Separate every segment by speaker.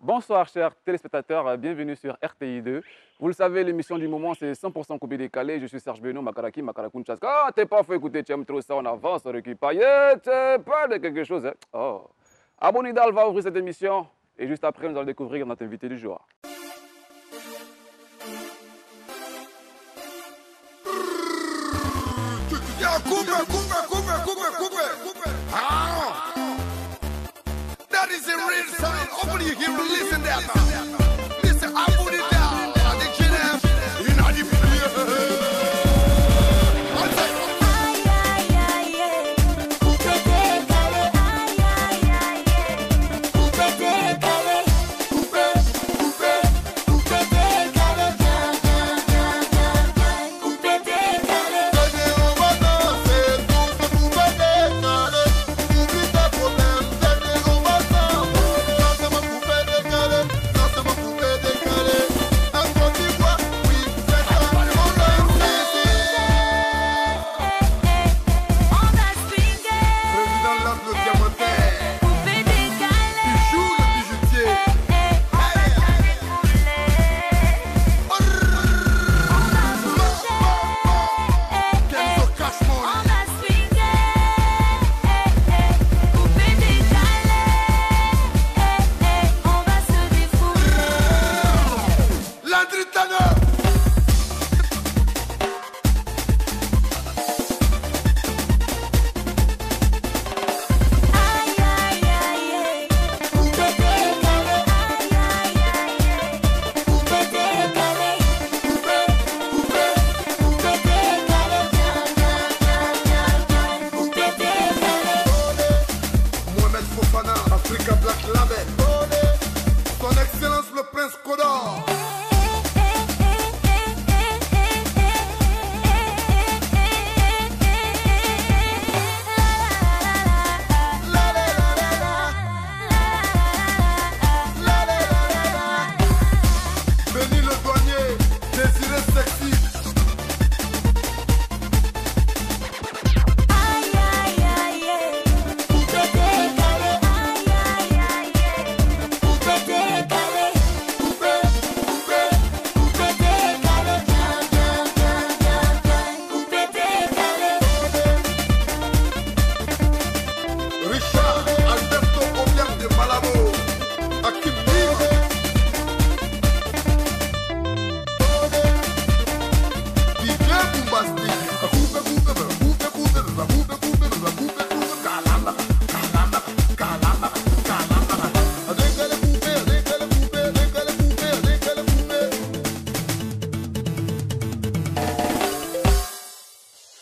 Speaker 1: Bonsoir chers téléspectateurs, bienvenue sur RTI2. Vous le savez, l'émission du moment c'est 100% coupé décalé. Je suis Serge Beno, Makaraki, Makarakounchas. Ah, t'es pas fait écouter, tu aimes trop ça, on avance, on récupère. Tu parles de quelque chose. Hein? Oh. Abonidal va ouvrir cette émission et juste après, nous allons découvrir notre invité du jour.
Speaker 2: That is a real sign. Hopefully you can listen that now. Listen, I put it down. I think you know, you know the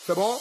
Speaker 2: C'est bon?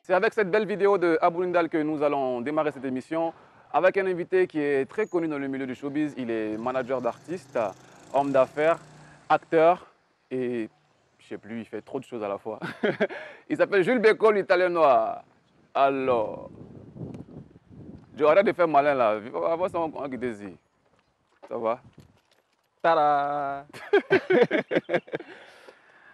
Speaker 1: C'est avec cette belle vidéo de Abou-Nindal que nous allons démarrer cette émission avec un invité qui est très connu dans le milieu du showbiz. Il est manager d'artistes, homme d'affaires, acteur et je sais plus, il fait trop de choses à la fois. Il s'appelle Jules Beko, l'Italien noir. Alors, je arrête de faire malin là. Avant ça, on dit. Ça va? Tada!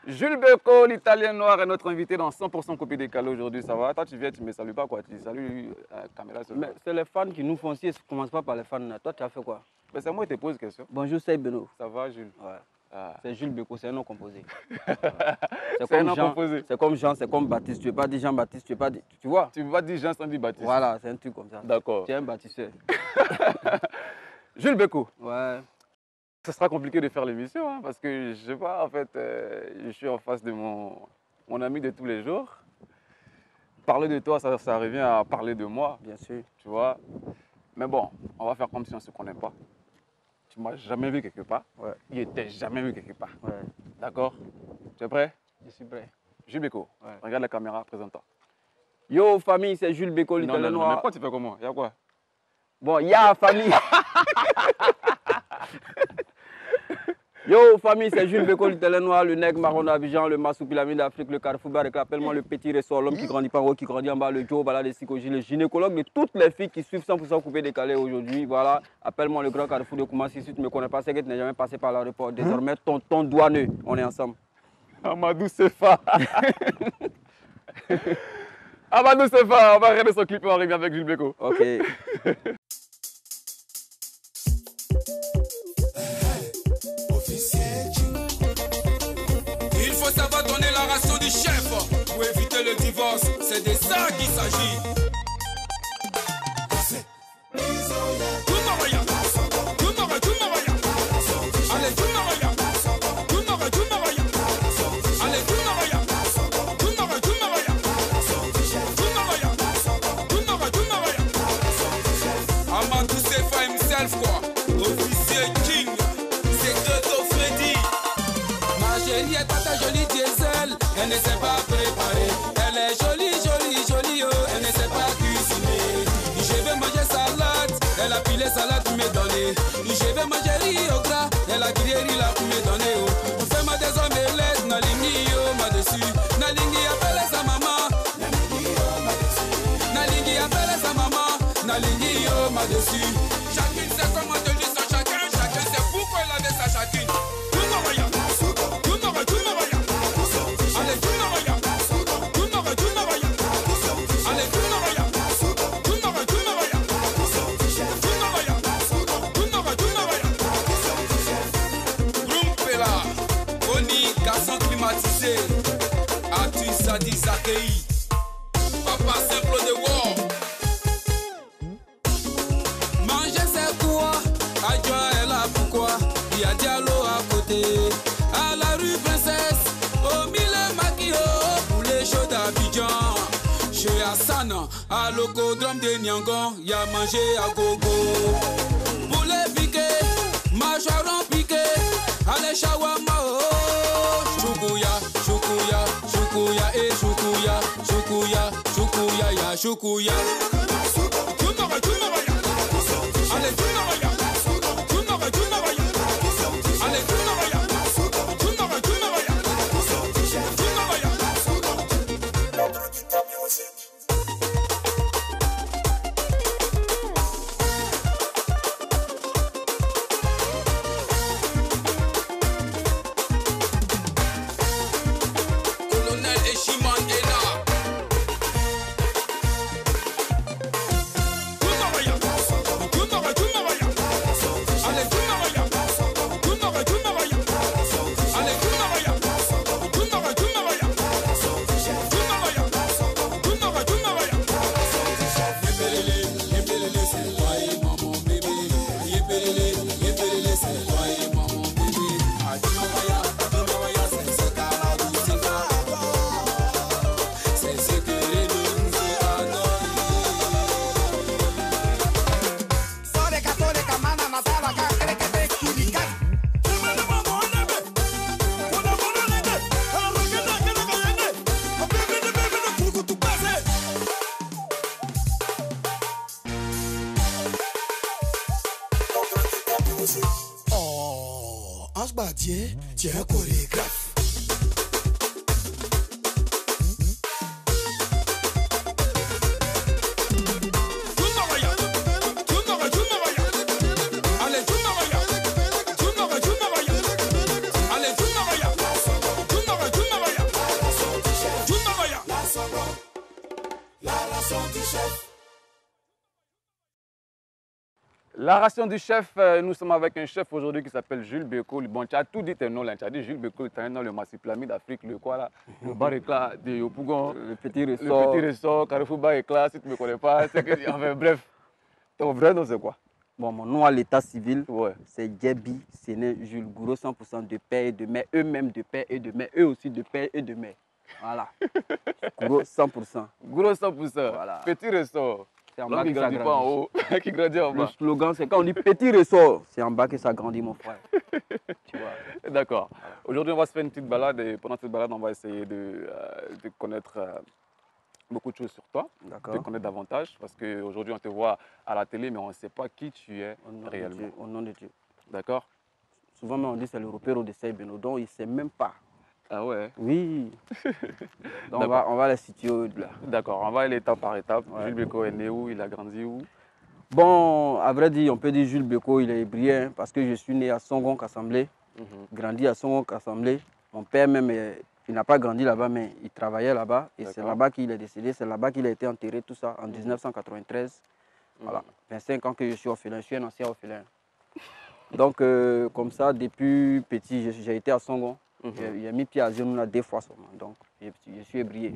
Speaker 1: Jules Beko, l'Italien noir, est notre invité dans 100% copie décalé aujourd'hui. Ça va? Toi, tu viens, tu ne me salues pas quoi? Tu salues la caméra.
Speaker 3: Mais c'est les fans qui nous font si, commence pas par les fans. Toi, tu as fait quoi?
Speaker 1: C'est moi qui te pose question.
Speaker 3: Bonjour, c'est Beno.
Speaker 1: Ça va, Jules?
Speaker 3: Ouais.
Speaker 1: Ah.
Speaker 3: C'est Jules Beko, c'est un nom composé.
Speaker 1: C'est un nom composé.
Speaker 3: C'est comme Jean, c'est comme Baptiste. Tu ne peux pas dire Jean-Baptiste, tu vois.
Speaker 1: Tu ne peux pas dire Jean sans dire Baptiste.
Speaker 3: Voilà, c'est un truc comme ça.
Speaker 1: D'accord.
Speaker 3: Tu es un baptisteur.
Speaker 1: Jules Beko.
Speaker 3: Ouais.
Speaker 1: Ce sera compliqué de faire l'émission hein, parce que je sais pas, en fait, je suis en face de mon ami de tous les jours. Parler de toi, ça revient à parler de moi,
Speaker 3: Bien sûr.
Speaker 1: tu vois. Mais bon, on va faire comme si on ne se connaît pas. Tu m'as jamais vu quelque part.
Speaker 3: Ouais.
Speaker 1: Il n'était jamais vu quelque part.
Speaker 3: Ouais.
Speaker 1: D'accord? Tu es prêt?
Speaker 3: Je suis prêt.
Speaker 1: Jules Beko,
Speaker 3: Ouais.
Speaker 1: regarde la caméra, présente-toi.
Speaker 3: Yo, famille, c'est Jules Beko,
Speaker 1: Non,
Speaker 3: Little
Speaker 1: non, non, mais
Speaker 3: Noir.
Speaker 1: pourquoi tu fais comment? Il y a quoi?
Speaker 3: Bon, ya famille. Yo, famille, c'est Jules Beko, Little Noir, le nègre marron d'Abidjan, le massoupilamine d'Afrique, le carrefour barré, appelle-moi le petit ressort, l'homme qui grandit par haut, qui grandit en bas, le Joe, voilà, le psychologie, le gynécologue de toutes les filles qui suivent 100% coupé décalé aujourd'hui. Voilà, appelle-moi le grand carrefour de Koumassi. Si tu ne me connais pas, c'est que tu n'es jamais passé par l'aéroport. Désormais, tonton douaneux, on est ensemble.
Speaker 1: Amadou Sefa. Amadou Sefa, on va regarder son clip et on revient avec Jules Beko.
Speaker 3: Ok.
Speaker 4: Il faut savoir donner la ration du chef pour éviter le divorce. C'est de ça qu'il s'agit. Amadou Sefa himself quoi. Officier King. C'est Toto Freddy. Ma chérie est pas ta jolie diesel. Elle ne sait pas préparer. Elle est jolie, jolie, jolie, oh. Elle ne sait pas cuisiner. Je vais manger salade. Elle a pilé salade pour me donner. Je vais manger riz au gras. Elle a grillé riz là pour me donner, oh. Fais-moi des omelettes. Nalingi, oh, ma dessus. Nalingi, appelle sa maman. Nalingi, appelle sa maman. Nalingi, oh, ma dessus. Chacune sait comment te dire ça. Chacun sait pourquoi il avait sa chacune. Climatisé, Atu Sadi Zakei, Papa simple de war. Manger c'est quoi? Adjoint est là pourquoi? Il y a Diallo à côté. À la rue Princesse, au mille maquillot, poulet chaud d'Abidjan. Chez Hassan, à l'ocodrome de Nyangon, y a mangé à gogo. Poulet piqué, macharon piqué, allez shawarma oh. Shukuya, shukuya, shukuya, eh shukuya, shukuya, shukuya, ya shukuya. Allez,
Speaker 2: Ange Badier, tu es un chorégraphe.
Speaker 1: La ration du chef, nous sommes avec un chef aujourd'hui qui s'appelle Jules Beko. Bon, tu as tout dit tes noms là. Tu as dit Jules Beko, tu as le Massipilami d'Afrique, le quoi là, le bar éclat de Yopougon,
Speaker 3: Le petit ressort.
Speaker 1: le petit ressort, Carrefour bar éclat, si tu ne me connais pas. Enfin bref, ton vrai nom c'est quoi?
Speaker 3: Bon, mon nom à l'état civil,
Speaker 1: Ouais.
Speaker 3: c'est Djebi Séné Jules Gouro, 100% de père et de mère, eux-mêmes de père et de mère, eux aussi de père et de mère. Voilà. Gouro 100%.
Speaker 1: Gros 100%.
Speaker 3: Voilà.
Speaker 1: Petit ressort.
Speaker 3: C'est en
Speaker 1: L'homme
Speaker 3: bas
Speaker 1: qui
Speaker 3: que ça
Speaker 1: grandit pas en
Speaker 3: grandit.
Speaker 1: haut, qui grandit en
Speaker 3: Le
Speaker 1: bas.
Speaker 3: slogan, c'est quand on dit petit ressort, c'est en bas que ça grandit, mon frère. Tu vois.
Speaker 1: D'accord. Aujourd'hui, on va se faire une petite balade et pendant cette balade, on va essayer de connaître beaucoup de choses sur toi, de te
Speaker 3: D'accord.
Speaker 1: connaître davantage parce qu'aujourd'hui, on te voit à la télé, mais on ne sait pas qui tu es
Speaker 3: Au nom de
Speaker 1: réellement.
Speaker 3: Dieu, au nom de Dieu.
Speaker 1: D'accord?
Speaker 3: Souvent, on dit c'est le repère de Sey Benodon, il ne sait même pas.
Speaker 1: Ah ouais.
Speaker 3: Oui. Donc
Speaker 1: D'accord.
Speaker 3: on va les situer là.
Speaker 1: D'accord, on va aller étape par étape.
Speaker 3: Ouais.
Speaker 1: Jules Beko est né où? Il a grandi où?
Speaker 3: Bon, à vrai dire, on peut dire Jules Beko, il est hébrien parce que je suis né à Songon Assemblée, grandi à Songon Assemblée. Mon père même, il n'a pas grandi là-bas, mais il travaillait là-bas. Et c'est
Speaker 1: D'accord.
Speaker 3: là-bas qu'il est décédé, c'est là-bas qu'il a été enterré, tout ça, en 1993. Voilà, 25 ans que je suis orphelin, je suis un ancien orphelin. Donc, comme ça, depuis petit, j'ai été à Songon. J'ai mis pied à Zenouna 2 fois seulement, donc je suis ébrié.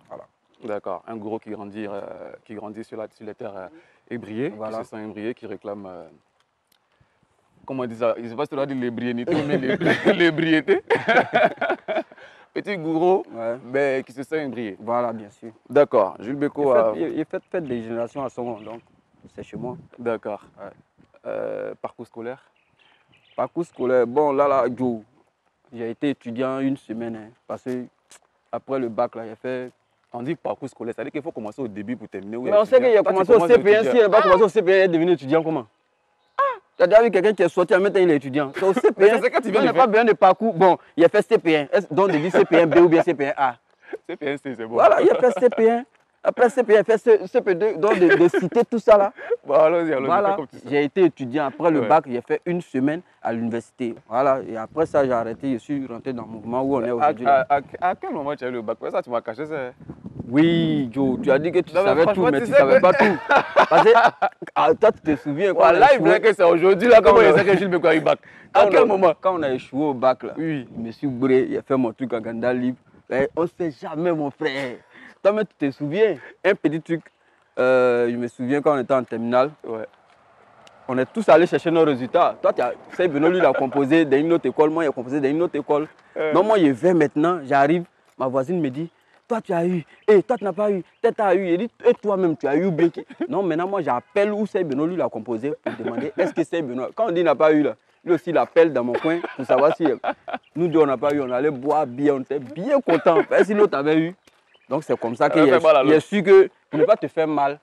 Speaker 3: Voilà.
Speaker 1: D'accord, un gros qui grandit sur les terres ébriées,
Speaker 3: Voilà.
Speaker 1: qui se sent ébrié, qui réclame, comment on dit ça? Je ne sais pas si tu dois dire l'ébriénité, mais l'ébriété. Petit gourou,
Speaker 3: Ouais.
Speaker 1: mais qui se sent ébrié.
Speaker 3: Voilà, bien sûr.
Speaker 1: D'accord, Jules Beko a...
Speaker 3: Il fait des générations à Songon, donc c'est chez moi.
Speaker 1: D'accord.
Speaker 3: Ouais.
Speaker 1: Parcours scolaire?
Speaker 3: Parcours scolaire, bon, là, Joe, j'ai été étudiant une semaine, hein, parce que après le bac, là, j'ai fait...
Speaker 1: On dit parcours scolaire, c'est-à-dire qu'il faut commencer au début pour terminer.
Speaker 3: Mais on sait qu'il a commencé au CP1, si il n'a pas commencé au CP1, il est devenu étudiant comment? Tu as déjà vu quelqu'un qui est sorti, maintenant il est étudiant. C'est au CP1,
Speaker 1: Mais c'est quand tu viens
Speaker 3: il
Speaker 1: de
Speaker 3: n'a pas besoin de parcours. Bon, il a fait CP1, donc il dit CP1B ou bien CP1A.
Speaker 1: CP1C, c'est bon.
Speaker 3: Voilà, il a fait CP1. Après CP1, il a fait CP2, donc de citer tout ça là.
Speaker 1: Bon, allons-y,
Speaker 3: Voilà,
Speaker 1: comme tu sais.
Speaker 3: j'ai été étudiant. Après le
Speaker 1: Ouais.
Speaker 3: bac, j'ai fait une semaine à l'université. Voilà, et après ça, j'ai arrêté. Je suis rentré dans le mouvement où on est aujourd'hui. là.
Speaker 1: À quel moment tu as eu le bac? Ça, tu m'as caché ça.
Speaker 3: Oui, Joe, tu as dit que tu
Speaker 1: Non, mais
Speaker 3: savais tout,
Speaker 1: franchement,
Speaker 3: mais
Speaker 1: tu
Speaker 3: tu
Speaker 1: sais
Speaker 3: ne savais
Speaker 1: que-
Speaker 3: pas tout. Parce que toi, tu te souviens quand on
Speaker 1: Voilà,
Speaker 3: a
Speaker 1: il voulait
Speaker 3: échoué,
Speaker 1: que c'est aujourd'hui, là, comment
Speaker 3: Quand
Speaker 1: il
Speaker 3: on-
Speaker 1: sait que Jules Beko a eu bac? À
Speaker 3: quand
Speaker 1: quel
Speaker 3: on-
Speaker 1: moment?
Speaker 3: quand on a échoué au bac, là,
Speaker 1: Oui.
Speaker 3: je me suis bourré, j'ai fait mon truc à Ganda libre. Mais on ne sait jamais, mon frère. Toi, mais tu te souviens, un petit truc, je me souviens quand on était en terminale,
Speaker 1: Ouais.
Speaker 3: on est tous allés chercher nos résultats. Toi, Sey Beno, lui, il a composé dans une autre école, moi, il a composé dans une autre école. Donc, moi, je vais maintenant, j'arrive, ma voisine me dit, toi, tu as eu, et toi, tu n'as pas eu, toi, tu as eu. Il dit, et toi-même, tu as eu bien. Non, maintenant, moi, j'appelle où Sey Beno, lui, il a composé pour demander, est-ce que Sey Beno, quand on dit il n'a pas eu, là, lui aussi, il appelle dans mon coin pour savoir si nous deux, on n'a pas eu, on allait boire bien, on était bien contents. Si l'autre avait eu. Donc, c'est comme ça
Speaker 1: Elle a fait mal à
Speaker 3: qu'il a
Speaker 1: l'autre.
Speaker 3: su que, pour ne pas te faire mal,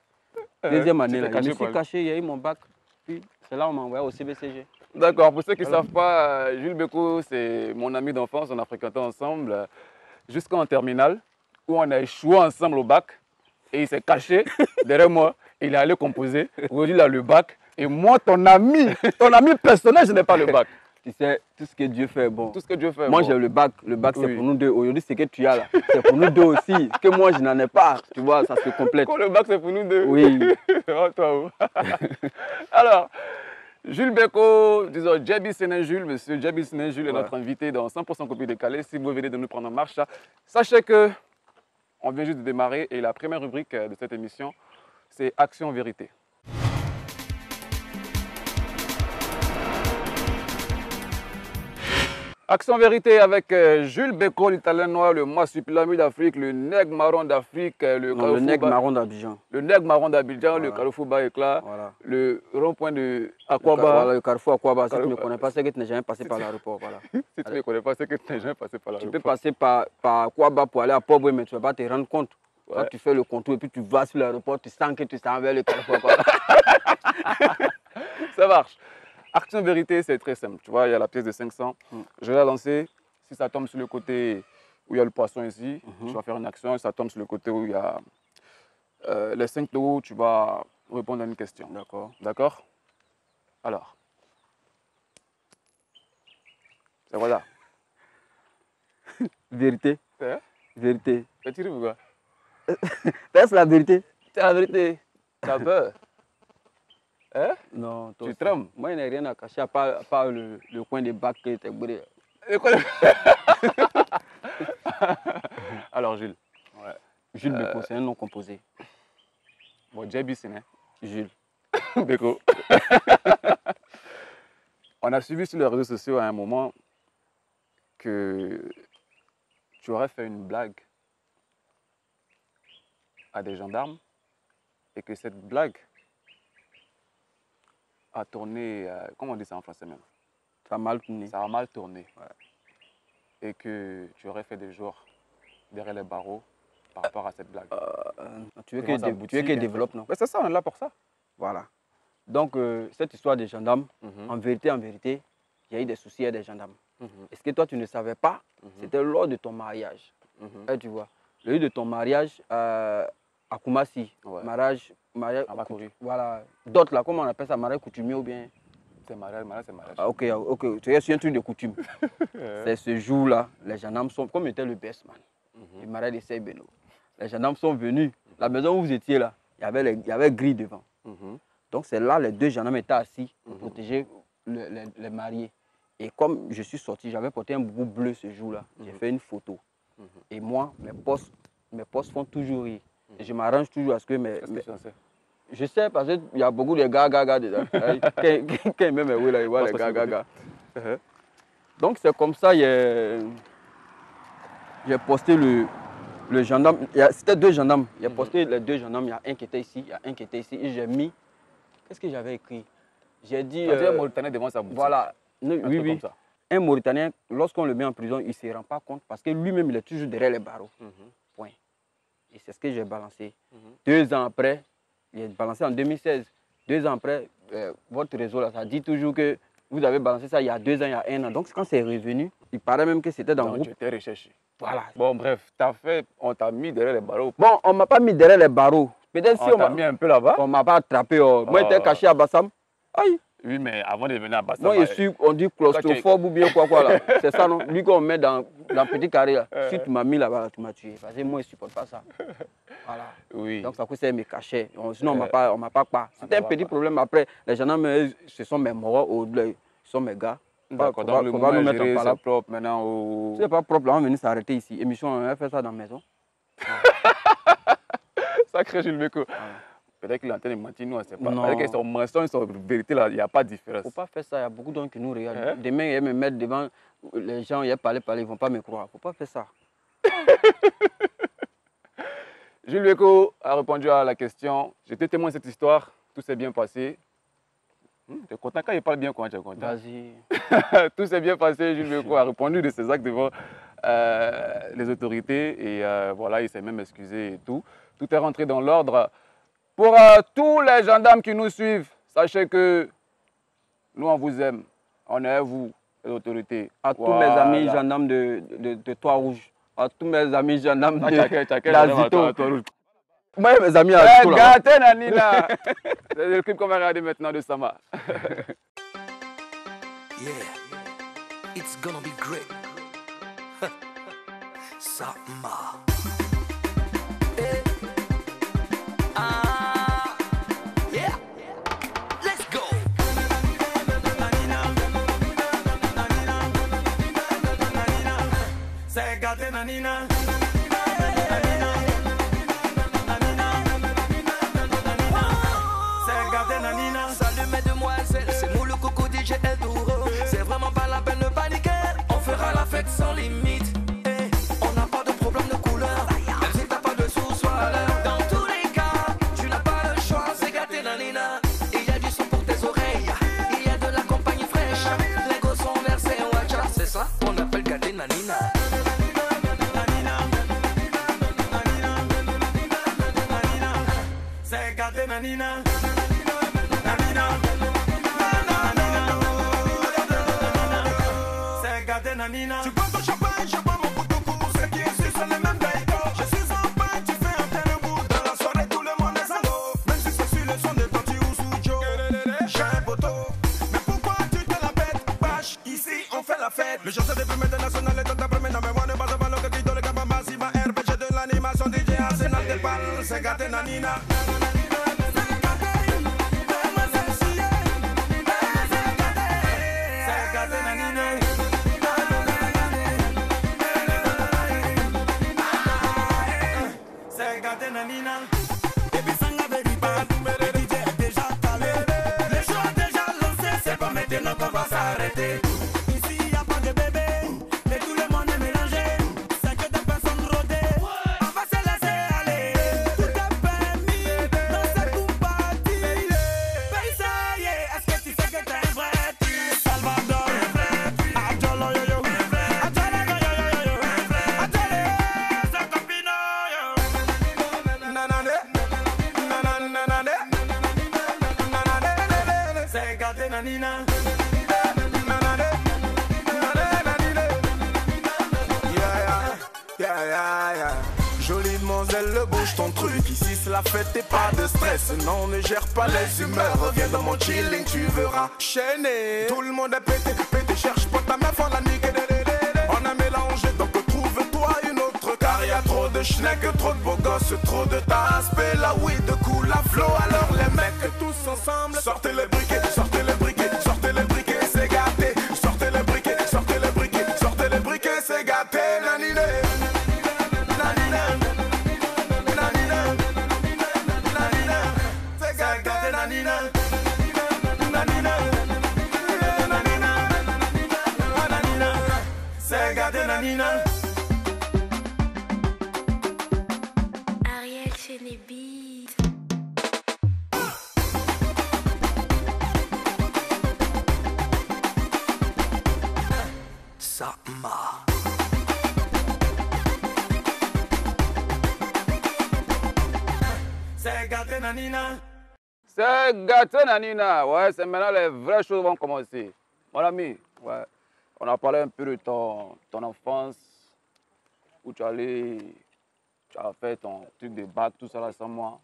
Speaker 3: deuxième
Speaker 1: Tu
Speaker 3: année,
Speaker 1: t'es
Speaker 3: là, je
Speaker 1: caché
Speaker 3: me suis
Speaker 1: pour
Speaker 3: caché, il y a eu mon bac. Puis, c'est là qu'on m'a envoyé au CBCG.
Speaker 1: D'accord, pour ceux qui ne savent pas, Jules Beko, c'est mon ami d'enfance, on a fréquenté ensemble jusqu'en terminale, où on a échoué ensemble au bac, et il s'est caché derrière moi, il est allé composer, aujourd'hui il a le bac, et moi, ton ami personnel, je n'ai pas le bac.
Speaker 3: Tu sais, tout ce que Dieu fait, bon.
Speaker 1: Tout ce que Dieu fait.
Speaker 3: Moi,
Speaker 1: bon.
Speaker 3: j'ai le bac c'est
Speaker 1: Oui.
Speaker 3: pour nous deux. Aujourd'hui, ce que tu as là, c'est pour nous deux aussi. Ce que moi, je n'en ai pas, tu vois, ça se complète.
Speaker 1: Quand le bac, c'est pour nous deux.
Speaker 3: Oui.
Speaker 1: Oh, toi, oh. Alors, Jules Beko, disons Djebi Séné Jules, monsieur Djebi Séné Jules est
Speaker 3: Ouais.
Speaker 1: notre invité dans 100% copie décalée. Si vous venez de nous prendre en marche, sachez que on vient juste de démarrer et la première rubrique de cette émission, c'est Action Vérité. Action Vérité avec Jules Beko, l'italien noir, le massupilami d'Afrique, le nègre marron d'Afrique,
Speaker 3: Non, le nègre marron d'Abidjan.
Speaker 1: le nègre marron d'Abidjan, le
Speaker 3: Voilà.
Speaker 1: Carrefour Bas Éclat,
Speaker 3: Voilà.
Speaker 1: le rond-point de
Speaker 3: Voilà,
Speaker 1: Aquaba.
Speaker 3: le carrefour Aquaba. Si tu ne
Speaker 1: Carrefour-
Speaker 3: connais pas, c'est que tu n'es jamais passé par l'aéroport. Voilà.
Speaker 1: Si tu ne connais pas, c'est que tu n'es jamais passé par là.
Speaker 3: Tu peux passer par Aquaba pour aller à Port-Boué, mais tu ne vas pas te rendre compte.
Speaker 1: Ouais.
Speaker 3: Quand tu fais le contour et puis tu vas sur l'aéroport, tu sens que tu s'en vers le carrefour Aquaba.
Speaker 1: Ça marche. Action Vérité, c'est très simple. Tu vois, il y a la pièce de 500. Je vais la lancer. Si ça tombe sur le côté où il y a le poisson ici, tu vas faire une action. Si ça tombe sur le côté où il y a les 5 euros, tu vas répondre à une question.
Speaker 3: D'accord.
Speaker 1: D'accord? Alors. C'est voilà.
Speaker 3: Vérité.
Speaker 1: Hein?
Speaker 3: Vérité.
Speaker 1: Petit ou quoi?
Speaker 3: Fais la vérité.
Speaker 1: C'est la vérité. T'as peur? Hein?
Speaker 3: Non, toi
Speaker 1: Tu
Speaker 3: aussi.
Speaker 1: trembles?
Speaker 3: Moi, il n'y a rien à cacher, à part le coin des bacs que t'es brûlé.
Speaker 1: Alors, Jules.
Speaker 3: Jules Beko, c'est un nom composé.
Speaker 1: Bon, JB, c'est né.
Speaker 3: Jules.
Speaker 1: Beko. On a suivi sur les réseaux sociaux à un moment que tu aurais fait une blague à des gendarmes et que cette blague a tourné, comment on dit ça en français même?
Speaker 3: Ça a mal tourné.
Speaker 1: Ça a mal tourné. Et que tu aurais fait des jours derrière les barreaux par rapport à cette blague.
Speaker 3: Tu veux
Speaker 1: Comment ça
Speaker 3: qu'elle
Speaker 1: aboutit,
Speaker 3: développe, non?
Speaker 1: Ouais, c'est ça, on est là pour ça.
Speaker 3: Voilà. Donc, cette histoire des gendarmes,
Speaker 1: Mhm.
Speaker 3: en vérité, il y a eu des soucis avec des gendarmes.
Speaker 1: Mhm.
Speaker 3: Est-ce que toi, tu ne savais pas? C'était lors de ton mariage.
Speaker 1: Mhm.
Speaker 3: Tu vois, le jour de ton mariage à Koumassi,
Speaker 1: Ouais.
Speaker 3: mariage,
Speaker 1: À Makori.
Speaker 3: voilà, d'autres là, comment on appelle ça, mariage coutumier ou bien?
Speaker 1: C'est mariage, c'est mariage.
Speaker 3: Ah, ok, tu es sur un truc de coutume. C'est ce jour-là, les gendarmes sont, comme était le best man, le mariage de Sey Beno. Les gendarmes sont venus, la maison où vous étiez là, il y avait grille devant.
Speaker 1: Mhm.
Speaker 3: Donc c'est là, les deux gendarmes étaient assis pour protéger les mariés. Et comme je suis sorti, j'avais porté un boubou bleu ce jour-là, j'ai fait une photo. Et moi, mes postes font toujours rire. Et je m'arrange toujours à ce que
Speaker 1: Qu'est-ce que tu en sais?
Speaker 3: je sais parce qu'il y a beaucoup de gars dedans. Quand il met mes oui là, il voit les gars. Donc c'est comme ça, j'ai posté le gendarme. C'était deux gendarmes. J'ai posté les deux gendarmes. Il y a un qui était ici, il y a un qui était ici. Et j'ai mis. Qu'est-ce que j'avais écrit? J'ai dit.
Speaker 1: Tu as dit un Mauritanien devant sa boutique.
Speaker 3: Voilà. Oui,
Speaker 1: truc
Speaker 3: oui.
Speaker 1: comme ça.
Speaker 3: Un Mauritanien, lorsqu'on le met en prison, il ne se rend pas compte parce que lui-même, il est toujours derrière les barreaux. Point. Et c'est ce que j'ai balancé. 2 ans après, j'ai balancé en 2016. 2 ans après, votre réseau, là, ça dit toujours que vous avez balancé ça il y a 2 ans, il y a 1 an. Donc quand c'est revenu, il paraît même que c'était dans le
Speaker 1: Donc,
Speaker 3: groupe.
Speaker 1: tu étais recherché.
Speaker 3: Voilà.
Speaker 1: Bon, bref, on t'a mis derrière les barreaux.
Speaker 3: Bon, on ne m'a pas mis derrière les barreaux. Peut-être si
Speaker 1: On t'a mis un peu là-bas.
Speaker 3: on m'a pas attrapé. Moi, j'étais caché à Bassam. Aïe.
Speaker 1: Oui, mais avant de venir à Bassam.
Speaker 3: Moi, je suis, on dit claustrophobe ou bien quoi là. C'est ça, non? Lui qu'on met dans le petit carré là. Si tu m'as mis là-bas, tu m'as tué. Parce que moi, je ne supporte pas ça. Voilà.
Speaker 1: Oui.
Speaker 3: Donc, ça coûte ça, me cachait. Sinon, on m'a pas. C'était un petit problème. Après, les gendarmes, ce sont mes morts, ce sont mes gars.
Speaker 1: D'accord,
Speaker 3: Faut
Speaker 1: donc le
Speaker 3: pas
Speaker 1: moment
Speaker 3: nous
Speaker 1: est
Speaker 3: mettre en
Speaker 1: géré,
Speaker 3: palabre.
Speaker 1: c'est propre maintenant au...
Speaker 3: C'est pas propre, là, on va venir s'arrêter ici. Émission, on va faire ça dans la maison.
Speaker 1: Sacré Jules Beko. Peut-être qu'il est en train de mentir, nous, on ne sait pas.
Speaker 3: Non.
Speaker 1: Parce que son mensonge, son vérité, là, il n'y a pas de différence.
Speaker 3: Faut pas faire ça, il y a beaucoup de gens qui nous regardent.
Speaker 1: Hein?
Speaker 3: Demain, ils me mettre devant les gens, ils parler, ils ne vont pas me croire. Faut pas faire ça.
Speaker 1: Jules Beko a répondu à la question. J'étais témoin de cette histoire, tout s'est bien passé. Tu es content quand il parle bien, comment tu es content?
Speaker 3: Vas-y.
Speaker 1: Tout s'est bien passé, Jules Beko a répondu de ses actes devant les autorités et voilà, il s'est même excusé et tout. Tout est rentré dans l'ordre. Pour tous les gendarmes qui nous suivent, sachez que nous, on vous aime. On est à vous, les autorités.
Speaker 3: À tous mes amis gendarmes de Trois-Rouges, à tous mes amis gendarmes d'Azito. Moi, mes amis à Azito.
Speaker 1: Gâté Nanina. C'est le clip qu'on va regarder maintenant de Sama.
Speaker 5: Yeah, it's gonna be great. Sama. Eh. Ah, yeah. Let's go. C'est gâté nanina. Salut mes demoiselles, c'est nous le coco DJ Eldoro. C'est vraiment pas la peine de paniquer. On fera la fête sans limite. Eh, on n'a pas de problème de couleur. Même si t'as pas de sous-soir à l'heure. Dans tous les cas, tu n'as pas le choix. C'est gâté nanina. Il y a du son pour tes oreilles. Il y a de la compagnie fraîche. Les gosses sont versés au watcha. C'est ça qu'on appelle gâté nanina. C'est gâté nanina. Tu bois ton champagne, je bois mon boutoukou. Ce qui est sûr, c'est le même daïko. Je suis en pain, tu fais un tel bout. Dans la soirée, tout le monde est à l'eau. Même si c'est sur le son de Tati ou Soujo. J'ai un poteau. Mais pourquoi tu te la pètes? Bâche, ici on fait la fête. Le chanteur des premiers internationaux est dans ta première number one. Basa Valo, Kakito, le Kabamba, Siba, RPG de l'animation, DJ Arsenal des balles. C'est gâté nanina. C'est gâté, c'est
Speaker 2: belle, bouge ton truc. Ici c'est la fête et pas de stress. Non, ne gère pas les humeurs. Viens dans mon chilling, tu verras. Chaîné, tout le monde est pété, pété. Cherche pas ta meuf, on la nique. On a mélangé, donc trouve-toi une autre. Car y a trop de schneck, trop de beaux gosses, trop de aspect. La weed coule à flot. Alors les mecs tous ensemble, sortez les briquets, sortez les briquets, sortez les briquets, c'est gâté. Sortez les briquets, sortez les briquets, sortez les briquets, c'est gâté. Nanine.
Speaker 6: Ariel chez les beats.
Speaker 2: Ça m'a. C'est gâté nanina.
Speaker 1: C'est gâté Nanina. Ouais, c'est maintenant les vraies choses vont commencer. Mon ami, ouais, on a parlé un peu de ton enfance, où tu allais, tu as fait ton truc de bac, tout ça là sans moi.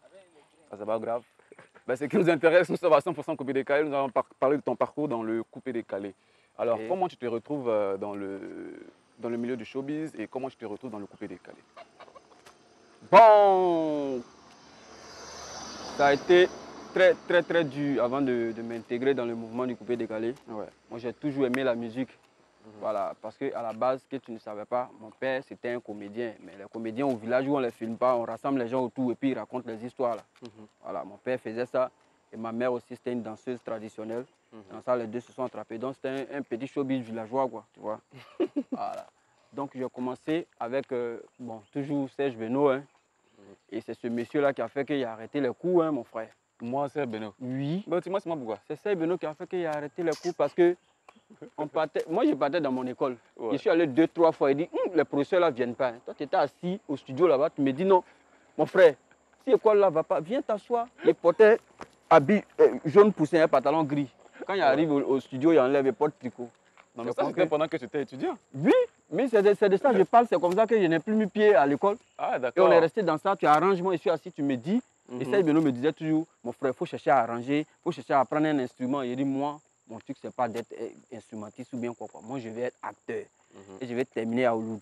Speaker 1: Ça, c'est pas grave. Mais ce qui nous intéresse, nous sommes à 100% coupé décalé. Nous allons parler de ton parcours dans le coupé décalé. Alors,
Speaker 3: Ok.
Speaker 1: comment tu te retrouves dans le milieu du showbiz et comment tu te retrouves dans le coupé décalé?
Speaker 3: Bon, ça a été très dur avant de m'intégrer dans le mouvement du coupé décalé.
Speaker 1: Ouais.
Speaker 3: Moi, j'ai toujours aimé la musique. Voilà, parce qu'à la base, ce que tu ne savais pas, mon père, c'était un comédien. Mais les comédiens au village où on ne les filme pas, on rassemble les gens autour et puis ils racontent les histoires. Là. Voilà, mon père faisait ça. Et ma mère aussi, c'était une danseuse traditionnelle. Dans ça, les deux se sont attrapés. Donc, c'était un petit showbiz villageois, quoi, tu vois. Voilà. Donc, j'ai commencé avec, bon, toujours Serge Beno. Hein. Et c'est ce monsieur-là qui a fait qu'il a arrêté les coups, hein, mon frère.
Speaker 1: Moi, c'est Beno.
Speaker 3: Oui.
Speaker 1: Bah, dis-moi, c'est moi pourquoi?
Speaker 3: C'est Serge Beno qui a fait qu'il a arrêté les coups parce que moi, je partais dans mon école.
Speaker 1: Ouais.
Speaker 3: Je suis allé 2-3 fois. Il dit, les professeurs là ne viennent pas. Toi, tu étais assis au studio là-bas. Tu me dis, non, mon frère, si l'école là ne va pas, viens t'asseoir. Il portait habit jaune poussé, un pantalon gris. Quand il arrive au studio, il enlève et porte tricot.
Speaker 1: Non, mais
Speaker 3: Je
Speaker 1: ça,
Speaker 3: pense
Speaker 1: c'était
Speaker 3: que-
Speaker 1: pendant que tu étais étudiant.
Speaker 3: Oui, mais c'est de ça que je parle. C'est comme ça que je n'ai plus mis pied à l'école.
Speaker 1: Ah,
Speaker 3: Et
Speaker 1: d'accord.
Speaker 3: on est resté dans ça. Tu arranges, moi, je suis assis, tu me dis. Et Serge Beno me disait toujours, mon frère, il faut chercher à arranger, il faut chercher à apprendre un instrument. Il dit, moi, mon truc, c'est pas d'être instrumentiste ou bien quoi. Moi, je vais être acteur. Et je vais terminer à Ouloud.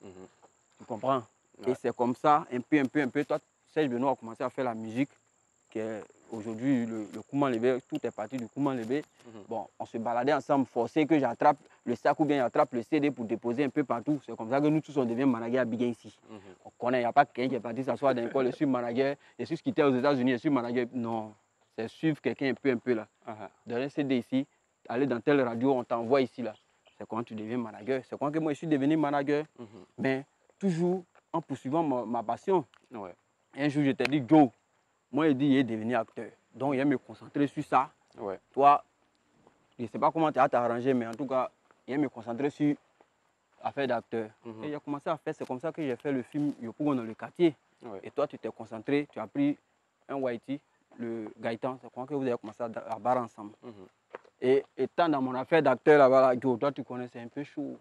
Speaker 3: Tu comprends?
Speaker 1: Ouais.
Speaker 3: Et c'est comme ça, un peu. Toi, Serge Beno a commencé à faire la musique, qui est aujourd'hui le Kouman Lébé, tout est parti du Kouman Lébé. Bon, on se baladait ensemble, forcé que j'attrape le sac ou bien j'attrape le CD pour déposer un peu partout. C'est comme ça que nous tous, on devient manager à Biguin ici. On connaît, il n'y a pas quelqu'un qui est parti s'asseoir dans l'école, je suis manager, je suis quitté aux États-Unis, je suis manager. Non, c'est suivre quelqu'un un peu là. Donner un CD ici, aller dans telle radio, on t'envoie ici là. C'est quand tu deviens manager. C'est quand que moi je suis devenu manager, mais toujours en poursuivant ma passion.
Speaker 1: Ouais.
Speaker 3: Un jour, je t'ai dit, Joe, moi, il dit, il est devenu acteur. Donc, il va me concentrer sur ça.
Speaker 1: Ouais.
Speaker 3: Toi, je ne sais pas comment tu as t'arranger, mais en tout cas, il va me concentrer sur l'affaire d'acteur. Et il a commencé à faire, c'est comme ça que j'ai fait le film Yopougon dans le quartier.
Speaker 1: Ouais.
Speaker 3: Et toi, tu t'es concentré, tu as pris un Whitey, le Gaëtan, c'est quand que vous avez commencé à barrer ensemble. Et étant dans mon affaire d'acteur là-bas, là, Joe, toi, tu connais, c'est un peu chaud.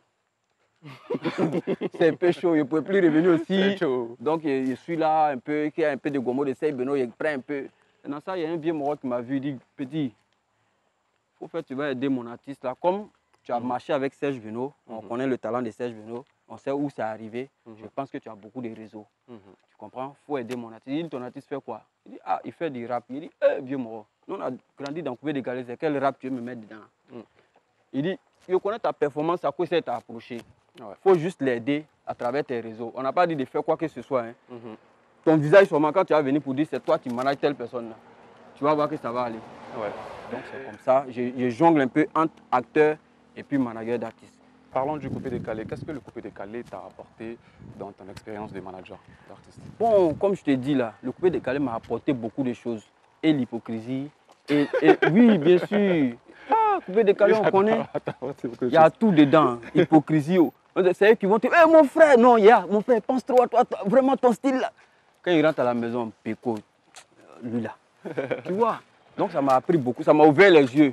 Speaker 3: C'est un peu chaud, je ne pouvais plus revenir aussi.
Speaker 1: C'est chaud.
Speaker 3: Donc je suis là un peu, qui a un peu de gomo de Serge Beno, il prend un peu. Et dans ça, il y a un vieux moro qui m'a vu, il dit, petit, faut faire, tu vas aider mon artiste là. Comme tu as marché avec Serge Beno, on connaît le talent de Serge Beno, on sait où c'est arrivé. Je pense que tu as beaucoup de réseaux. Tu comprends? Il faut aider mon artiste. Il dit, ton artiste fait quoi? Il dit, ah, il fait du rap. Il dit, vieux moro, nous on a grandi dans Coupé Décalé, c'est quel rap tu veux me mettre dedans? Il dit, je connais ta performance, à quoi ça t'a approché. Il faut juste l'aider à travers tes réseaux. On n'a pas dit de faire quoi que ce soit. Hein. Ton visage, sûrement, quand tu vas venir pour dire c'est toi qui manages telle personne, là, tu vas voir que ça va aller.
Speaker 1: Ouais.
Speaker 3: Donc c'est comme ça. Je jongle un peu entre acteur et puis manager d'artiste.
Speaker 1: Parlons du coupé décalé. Qu'est-ce que le coupé décalé t'a apporté dans ton expérience de manager d'artiste?
Speaker 3: Bon, comme je te dis là, le coupé décalé m'a apporté beaucoup de choses. Et l'hypocrisie. Et oui, bien sûr. Ah, coupé décalé, on connaît. Il y a tout dedans. Hypocrisie. C'est eux qui vont te dire, mon frère, non, mon frère, pense trop à toi, vraiment ton style là. Quand il rentre à la maison, Péco, lui là. Tu vois? Donc ça m'a appris beaucoup, ça m'a ouvert les yeux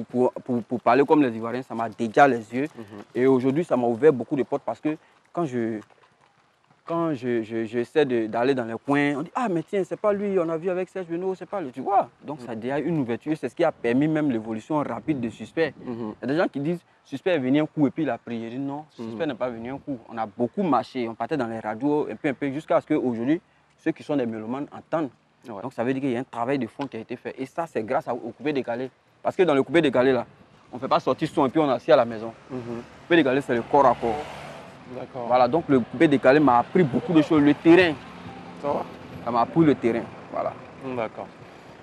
Speaker 3: pour parler comme les Ivoiriens, ça m'a déjà les yeux. Et aujourd'hui, ça m'a ouvert beaucoup de portes parce que quand je quand j'essaie d'aller dans les coins, on dit ah mais tiens, c'est pas lui, on a vu avec Serge Benoît, c'est pas lui, tu vois. Donc ça a déjà une ouverture, c'est ce qui a permis même l'évolution rapide de Suspect. Il y a des gens qui disent Suspect est venu un coup et puis il a prié. Je dis non, Suspect n'est pas venu un coup. On a beaucoup marché, on partait dans les radios un peu, jusqu'à ce qu'aujourd'hui, ceux qui sont des mélomanes entendent. Ouais. Donc ça veut dire qu'il y a un travail de fond qui a été fait. Et ça, c'est grâce au coupé décalé. Parce que dans le coupé décalé, là, on ne fait pas sortir son et puis on est assis à la maison. Le coupé décalé, c'est le corps à corps. D'accord. Voilà, donc le coupé décalé m'a appris beaucoup de choses. Le terrain, ça va? Ça m'a appris le terrain, voilà.
Speaker 1: D'accord.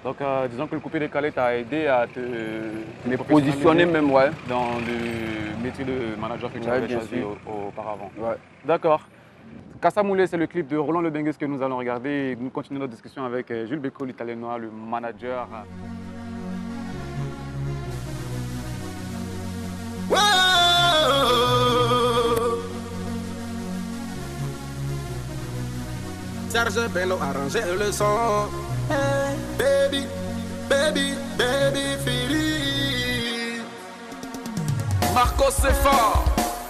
Speaker 1: Donc disons que le coupé décalé t'a aidé à te
Speaker 3: positionner même, ouais.
Speaker 1: Dans le métier de manager que tu avais choisi auparavant.
Speaker 3: Ouais.
Speaker 1: D'accord. Kassamoulé, c'est le clip de Roland Le Bengues que nous allons regarder. Nous continuons notre discussion avec Jules Beko, l'Italien noir, le manager.
Speaker 2: Wow. Serge Benoît arrangé le son. Hey, baby, baby, baby, Philippe.
Speaker 4: Marcos c'est fort.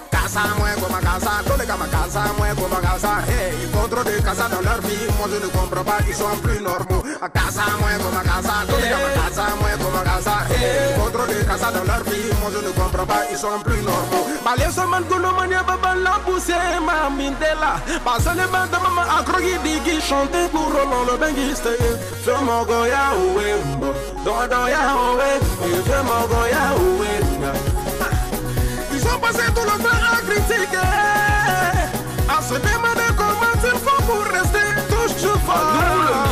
Speaker 2: Casa, moi, comme casa, tous les gars, ma casa, moi, comme casa. Hey, ils font trop de casa dans leur vie. Moi, je ne comprends pas, ils sont plus normaux. A casa, moi, comme casa, tous les gars, ma casa, moi, comme casa. Hey, ils font trop de casa dans leur vie. Moi, je ne comprends pas, ils sont plus normaux. Balé, ce man, que le mania, baba, la poussée, ma mindela. Passe les mains de maman, accroqué, digi, chanter pour Roland Le Bengues. Je m'en goya, oué, doya, oué, je m'en goya, oué. Ils ont passé tout le temps à critiquer, à se demander comment il faut pour rester toujours fort.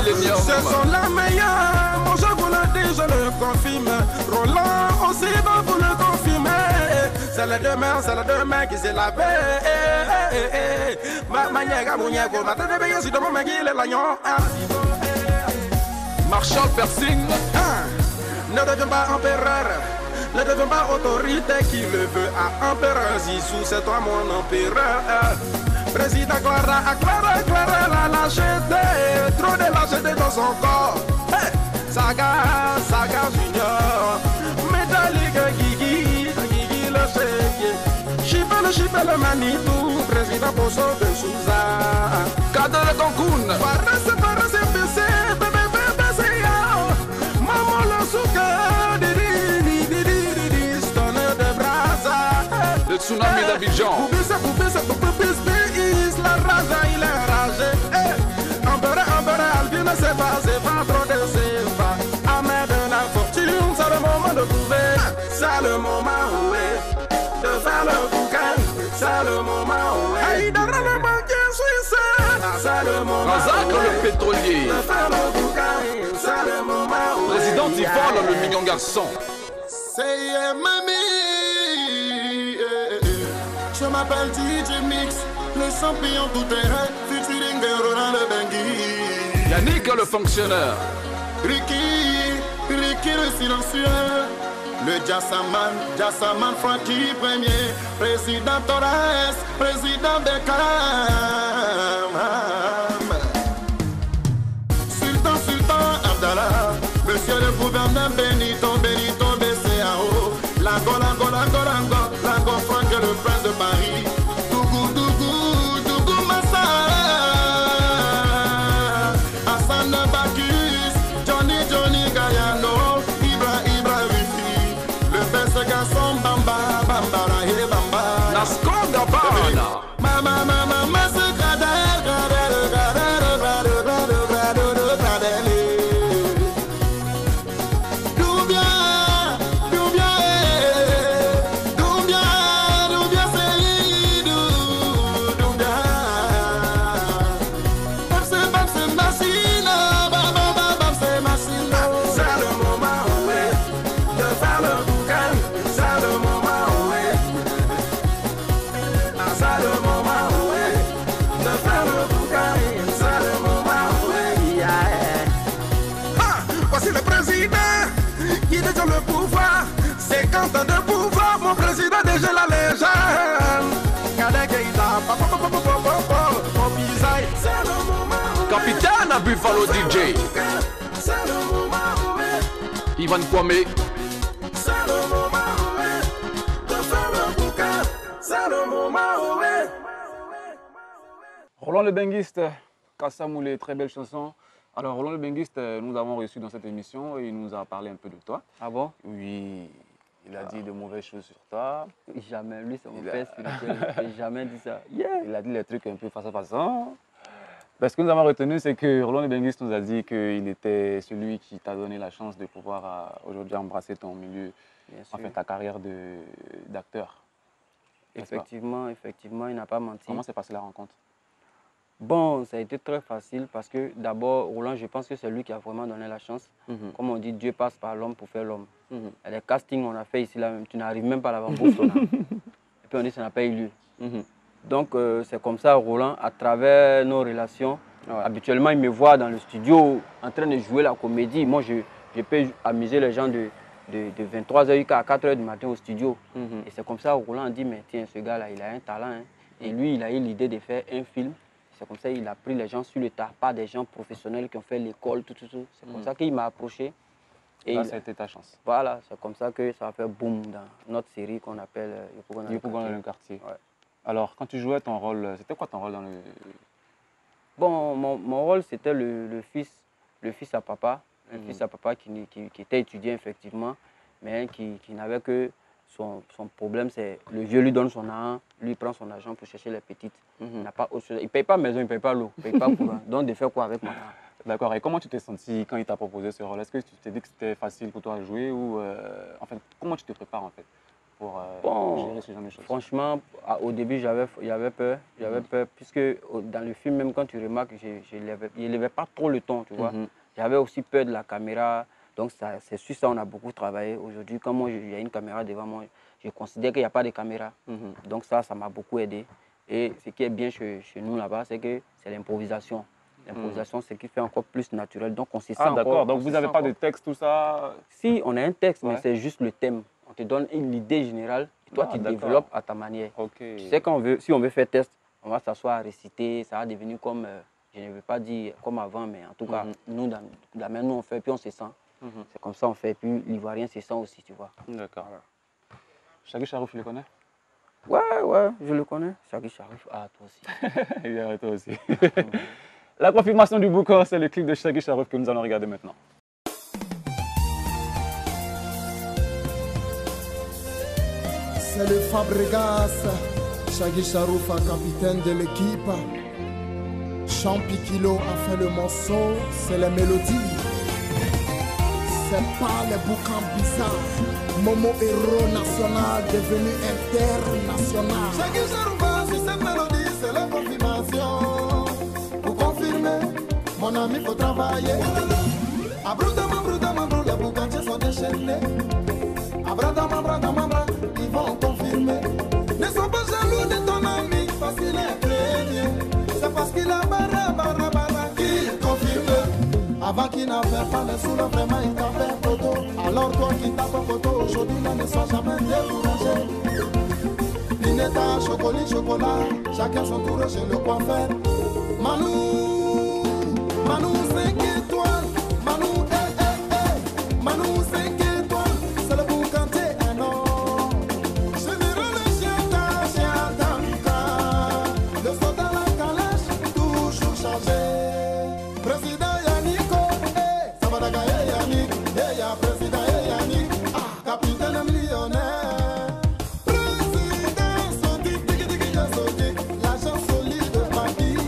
Speaker 2: Ce sont les meilleurs, moi je vous le dis, je le confirme. Roland aussi va vous le confirmer. C'est les deux mains qui s'est lavé.
Speaker 4: Marshall Persing.
Speaker 2: Ne deviens pas empereur. Ne deviens pas autorité qui le veut à empereur. Zizou, c'est toi mon empereur. Président Clara la lâcheté. Trop de lâcheté dans son corps. Hey! Saga Junior. Métallique Guigui le chef. Chipel le Manitou. Président Poso de Souza.
Speaker 4: Cadre de Cancun.
Speaker 2: Paresse, PC, bébé, maman le souka.
Speaker 4: Le tsunami d'Abidjan.
Speaker 2: La raza, il est ragé. Empereur, Alvin, c'est pas trop de c'est pas. Ahmed de la fortune, c'est le moment de trouver. C'est le moment où est de faire le bouquin. C'est le moment où est. Hey, dans le banquier suisse. C'est le moment.
Speaker 4: Razak le pétrolier.
Speaker 2: De faire le bouquin. C'est le moment où est.
Speaker 4: Président d'Ivoire, le mignon garçon.
Speaker 2: C'est mamie. Je m'appelle DJ Mix, le champion tout terrain, featuring Roland Le Bengues.
Speaker 4: Yannick le fonctionnaire.
Speaker 2: Ricky le silencieux. Le Jassaman Francky premier. Président Torres, président Beckham. Sultan Abdallah. Monsieur le gouverneur Benito BCAO. Lango, Franck le prince de Paris. Dougou Massa. Hassan Bacchus. Johnny Gayano. Ibra Wifi. Le best garçon Bamba Rahe Bamba.
Speaker 4: Nasco Gabana.
Speaker 2: Mama se gradel. Le pouvoir, 50 ans de pouvoir, mon président déjà la légende.
Speaker 4: Capitaine à Buffalo DJ. Ivan Kwame.
Speaker 2: C'est le moment où est de faire le bouquin. C'est le moment où est.
Speaker 1: Roland le Benguiste, Kassamoulé, très belle chanson. Alors Roland le Benguiste, nous avons reçu dans cette émission et il nous a parlé un peu de toi.
Speaker 3: Ah bon?
Speaker 1: Oui, il a dit de mauvaises choses sur toi.
Speaker 3: Jamais, lui c'est mon père spirituel, il n'a jamais dit ça. Yeah.
Speaker 1: Il a dit les trucs un peu face à face. Parce que nous avons retenu, c'est que Roland le Benguiste nous a dit qu'il était celui qui t'a donné la chance de pouvoir aujourd'hui embrasser ton milieu, enfin ta carrière d'acteur.
Speaker 3: Effectivement, il n'a pas menti.
Speaker 1: Comment s'est passée la rencontre?
Speaker 3: Bon, ça a été très facile parce que d'abord, Roland, je pense que c'est lui qui a vraiment donné la chance. Comme on dit, Dieu passe par l'homme pour faire l'homme. Les castings on a fait ici, là, tu n'arrives même pas à l'avoir bouffe. Et puis on dit, ça n'a pas eu lieu. Donc, c'est comme ça, Roland, à travers nos relations, habituellement, il me voit dans le studio en train de jouer la comédie. Moi, je peux amuser les gens de 23h jusqu'à 4h du matin au studio. Et c'est comme ça, Roland a dit, mais tiens, ce gars-là, il a un talent. Hein. Et lui, il a eu l'idée de faire un film. C'est comme ça qu'il a pris les gens sur le tas, pas des gens professionnels qui ont fait l'école, tout. C'est comme ça qu'il m'a approché.
Speaker 1: Et là, ça a été ta chance.
Speaker 3: Voilà, c'est comme ça que ça a fait boum dans notre série qu'on appelle
Speaker 1: Yopougon dans le quartier. Ouais. Alors, quand tu jouais ton rôle, c'était quoi ton rôle dans le...
Speaker 3: Bon, mon rôle, c'était le fils à papa. Un fils à papa qui était étudiant, effectivement, mais qui n'avait que... Son problème, c'est le vieux lui donne son argent, lui prend son argent pour chercher les petites. Il n'a pas autre chose. Il ne paye pas maison, il ne paye pas l'eau, il ne paye pas courant. Donc, de faire quoi avec mon argent?
Speaker 1: D'accord. Et comment tu t'es senti quand il t'a proposé ce rôle? Est-ce que tu t'es dit que c'était facile pour toi à jouer ou enfin, comment tu te prépares en fait pour gérer ce genre de choses?
Speaker 3: Franchement, au début, j'avais peur. J'avais peur puisque dans le film, même quand tu remarques, je ne levais pas trop le ton, tu vois. J'avais aussi peur de la caméra. Donc, c'est sur ça qu'on a beaucoup travaillé. Aujourd'hui, quand moi, il y a une caméra devant moi, je considère qu'il n'y a pas de caméra. Donc, ça m'a beaucoup aidé. Et ce qui est bien chez nous là-bas, c'est que c'est l'improvisation. L'improvisation, c'est ce qui fait encore plus naturel. Donc, on se sent
Speaker 1: d'accord. Donc, vous n'avez pas de texte, tout ça?
Speaker 3: Si, on a un texte, mais c'est juste le thème. On te donne l'idée générale et toi, tu développes à ta manière. Tu sais, si on veut faire test, on va s'asseoir à réciter. Ça va devenir comme, je ne veux pas dire comme avant, mais en tout cas, nous, dans la main, nous, on fait, puis on se sent. C'est comme ça on fait, puis l'Ivoirien se sent aussi, tu vois.
Speaker 1: D'accord. Shaggy Charouf, tu le connais?
Speaker 3: Ouais, je le connais. Shaggy Charouf, toi aussi.
Speaker 1: Et toi aussi. La confirmation du boucan, c'est le clip de Shaggy Charouf que nous allons regarder maintenant.
Speaker 7: C'est le Fabregas, Shaggy Charouf, capitaine de l'équipe. Champi Kilo a fait le morceau, c'est la mélodie. C'est pas les boucans bizarres. Momo héros national devenu international. Shaggy Charouf, sur cette mélodie, c'est la confirmation. Pour confirmer, mon ami, faut travailler. Abroudama, les boucantiers sont déchaînés. Abradama, ils vont confirmer. Ne sois pas jaloux de ton ami, parce qu'il est très bien. C'est parce qu'il a barra qu'il confirme. Avant qu'il n'avait pas les sous, vraiment il t'avait photo. Alors toi qui t'as ton photo, aujourd'hui ne sois jamais découragé. Pineta, chocolat, chacun son tour chez le coiffeur. Manou 5 étoiles, Manou, Manou 5 étoiles, c'est le boucanté, non. Général Chiata, le soldat la calèche, toujours chargé. Président Yannico, ça va d'agayer Yannick, y'a président Yannick, capitaine millionnaire. Président Sodik, l'agent solide de Paris.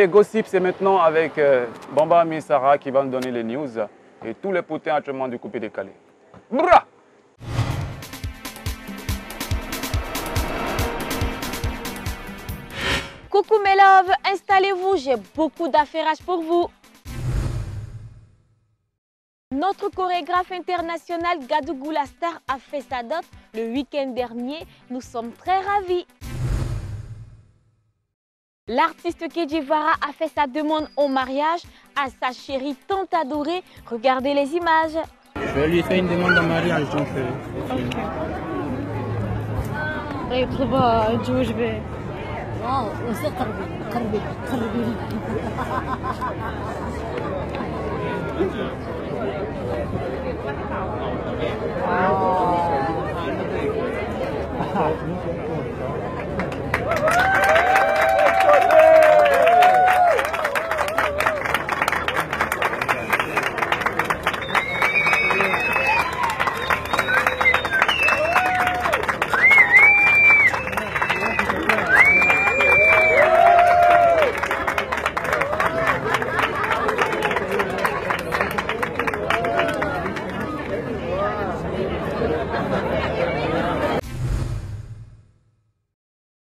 Speaker 1: Les gossips, c'est maintenant avec Bamba Misara qui va nous donner les news et tous les potins actuellement du coupé décalé. Bra!
Speaker 8: Coucou mes loves, installez-vous, j'ai beaucoup d'affairages pour vous. Notre chorégraphe international Gadougou la Star a fait sa dot le week-end dernier. Nous sommes très ravis. L'artiste Kedjivara a fait sa demande en mariage à sa chérie tant adorée. Regardez les images.
Speaker 9: Je vais lui faire une demande en mariage, donc...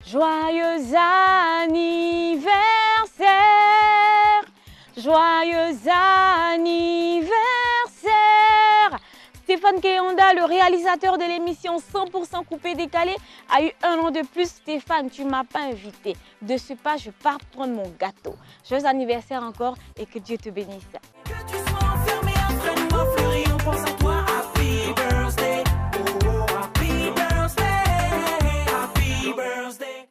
Speaker 8: Joyeux anniversaire, joyeux anniversaire. Stéphane Keyonda, le réalisateur de l'émission 100% coupé décalé, a eu 1 an de plus. Stéphane, tu ne m'as pas invité. De ce pas, je pars prendre mon gâteau. Joyeux anniversaire encore et que Dieu te bénisse.
Speaker 5: Que tu sois enfermé après moi, fleurie, on pense à toi. Happy birthday, oh, happy birthday, happy birthday.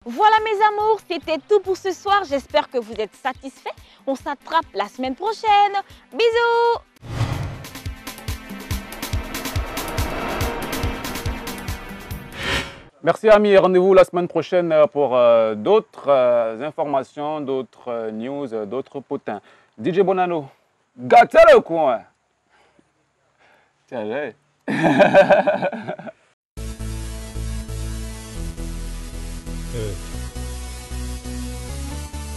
Speaker 8: Voilà mes amours, c'était tout pour ce soir. J'espère que vous êtes satisfaits. On s'attrape la semaine prochaine. Bisous!
Speaker 1: Merci amis, rendez-vous la semaine prochaine pour d'autres informations, d'autres news, d'autres potins. DJ Bonanno, gâtez le coin. Tiens, j'ai.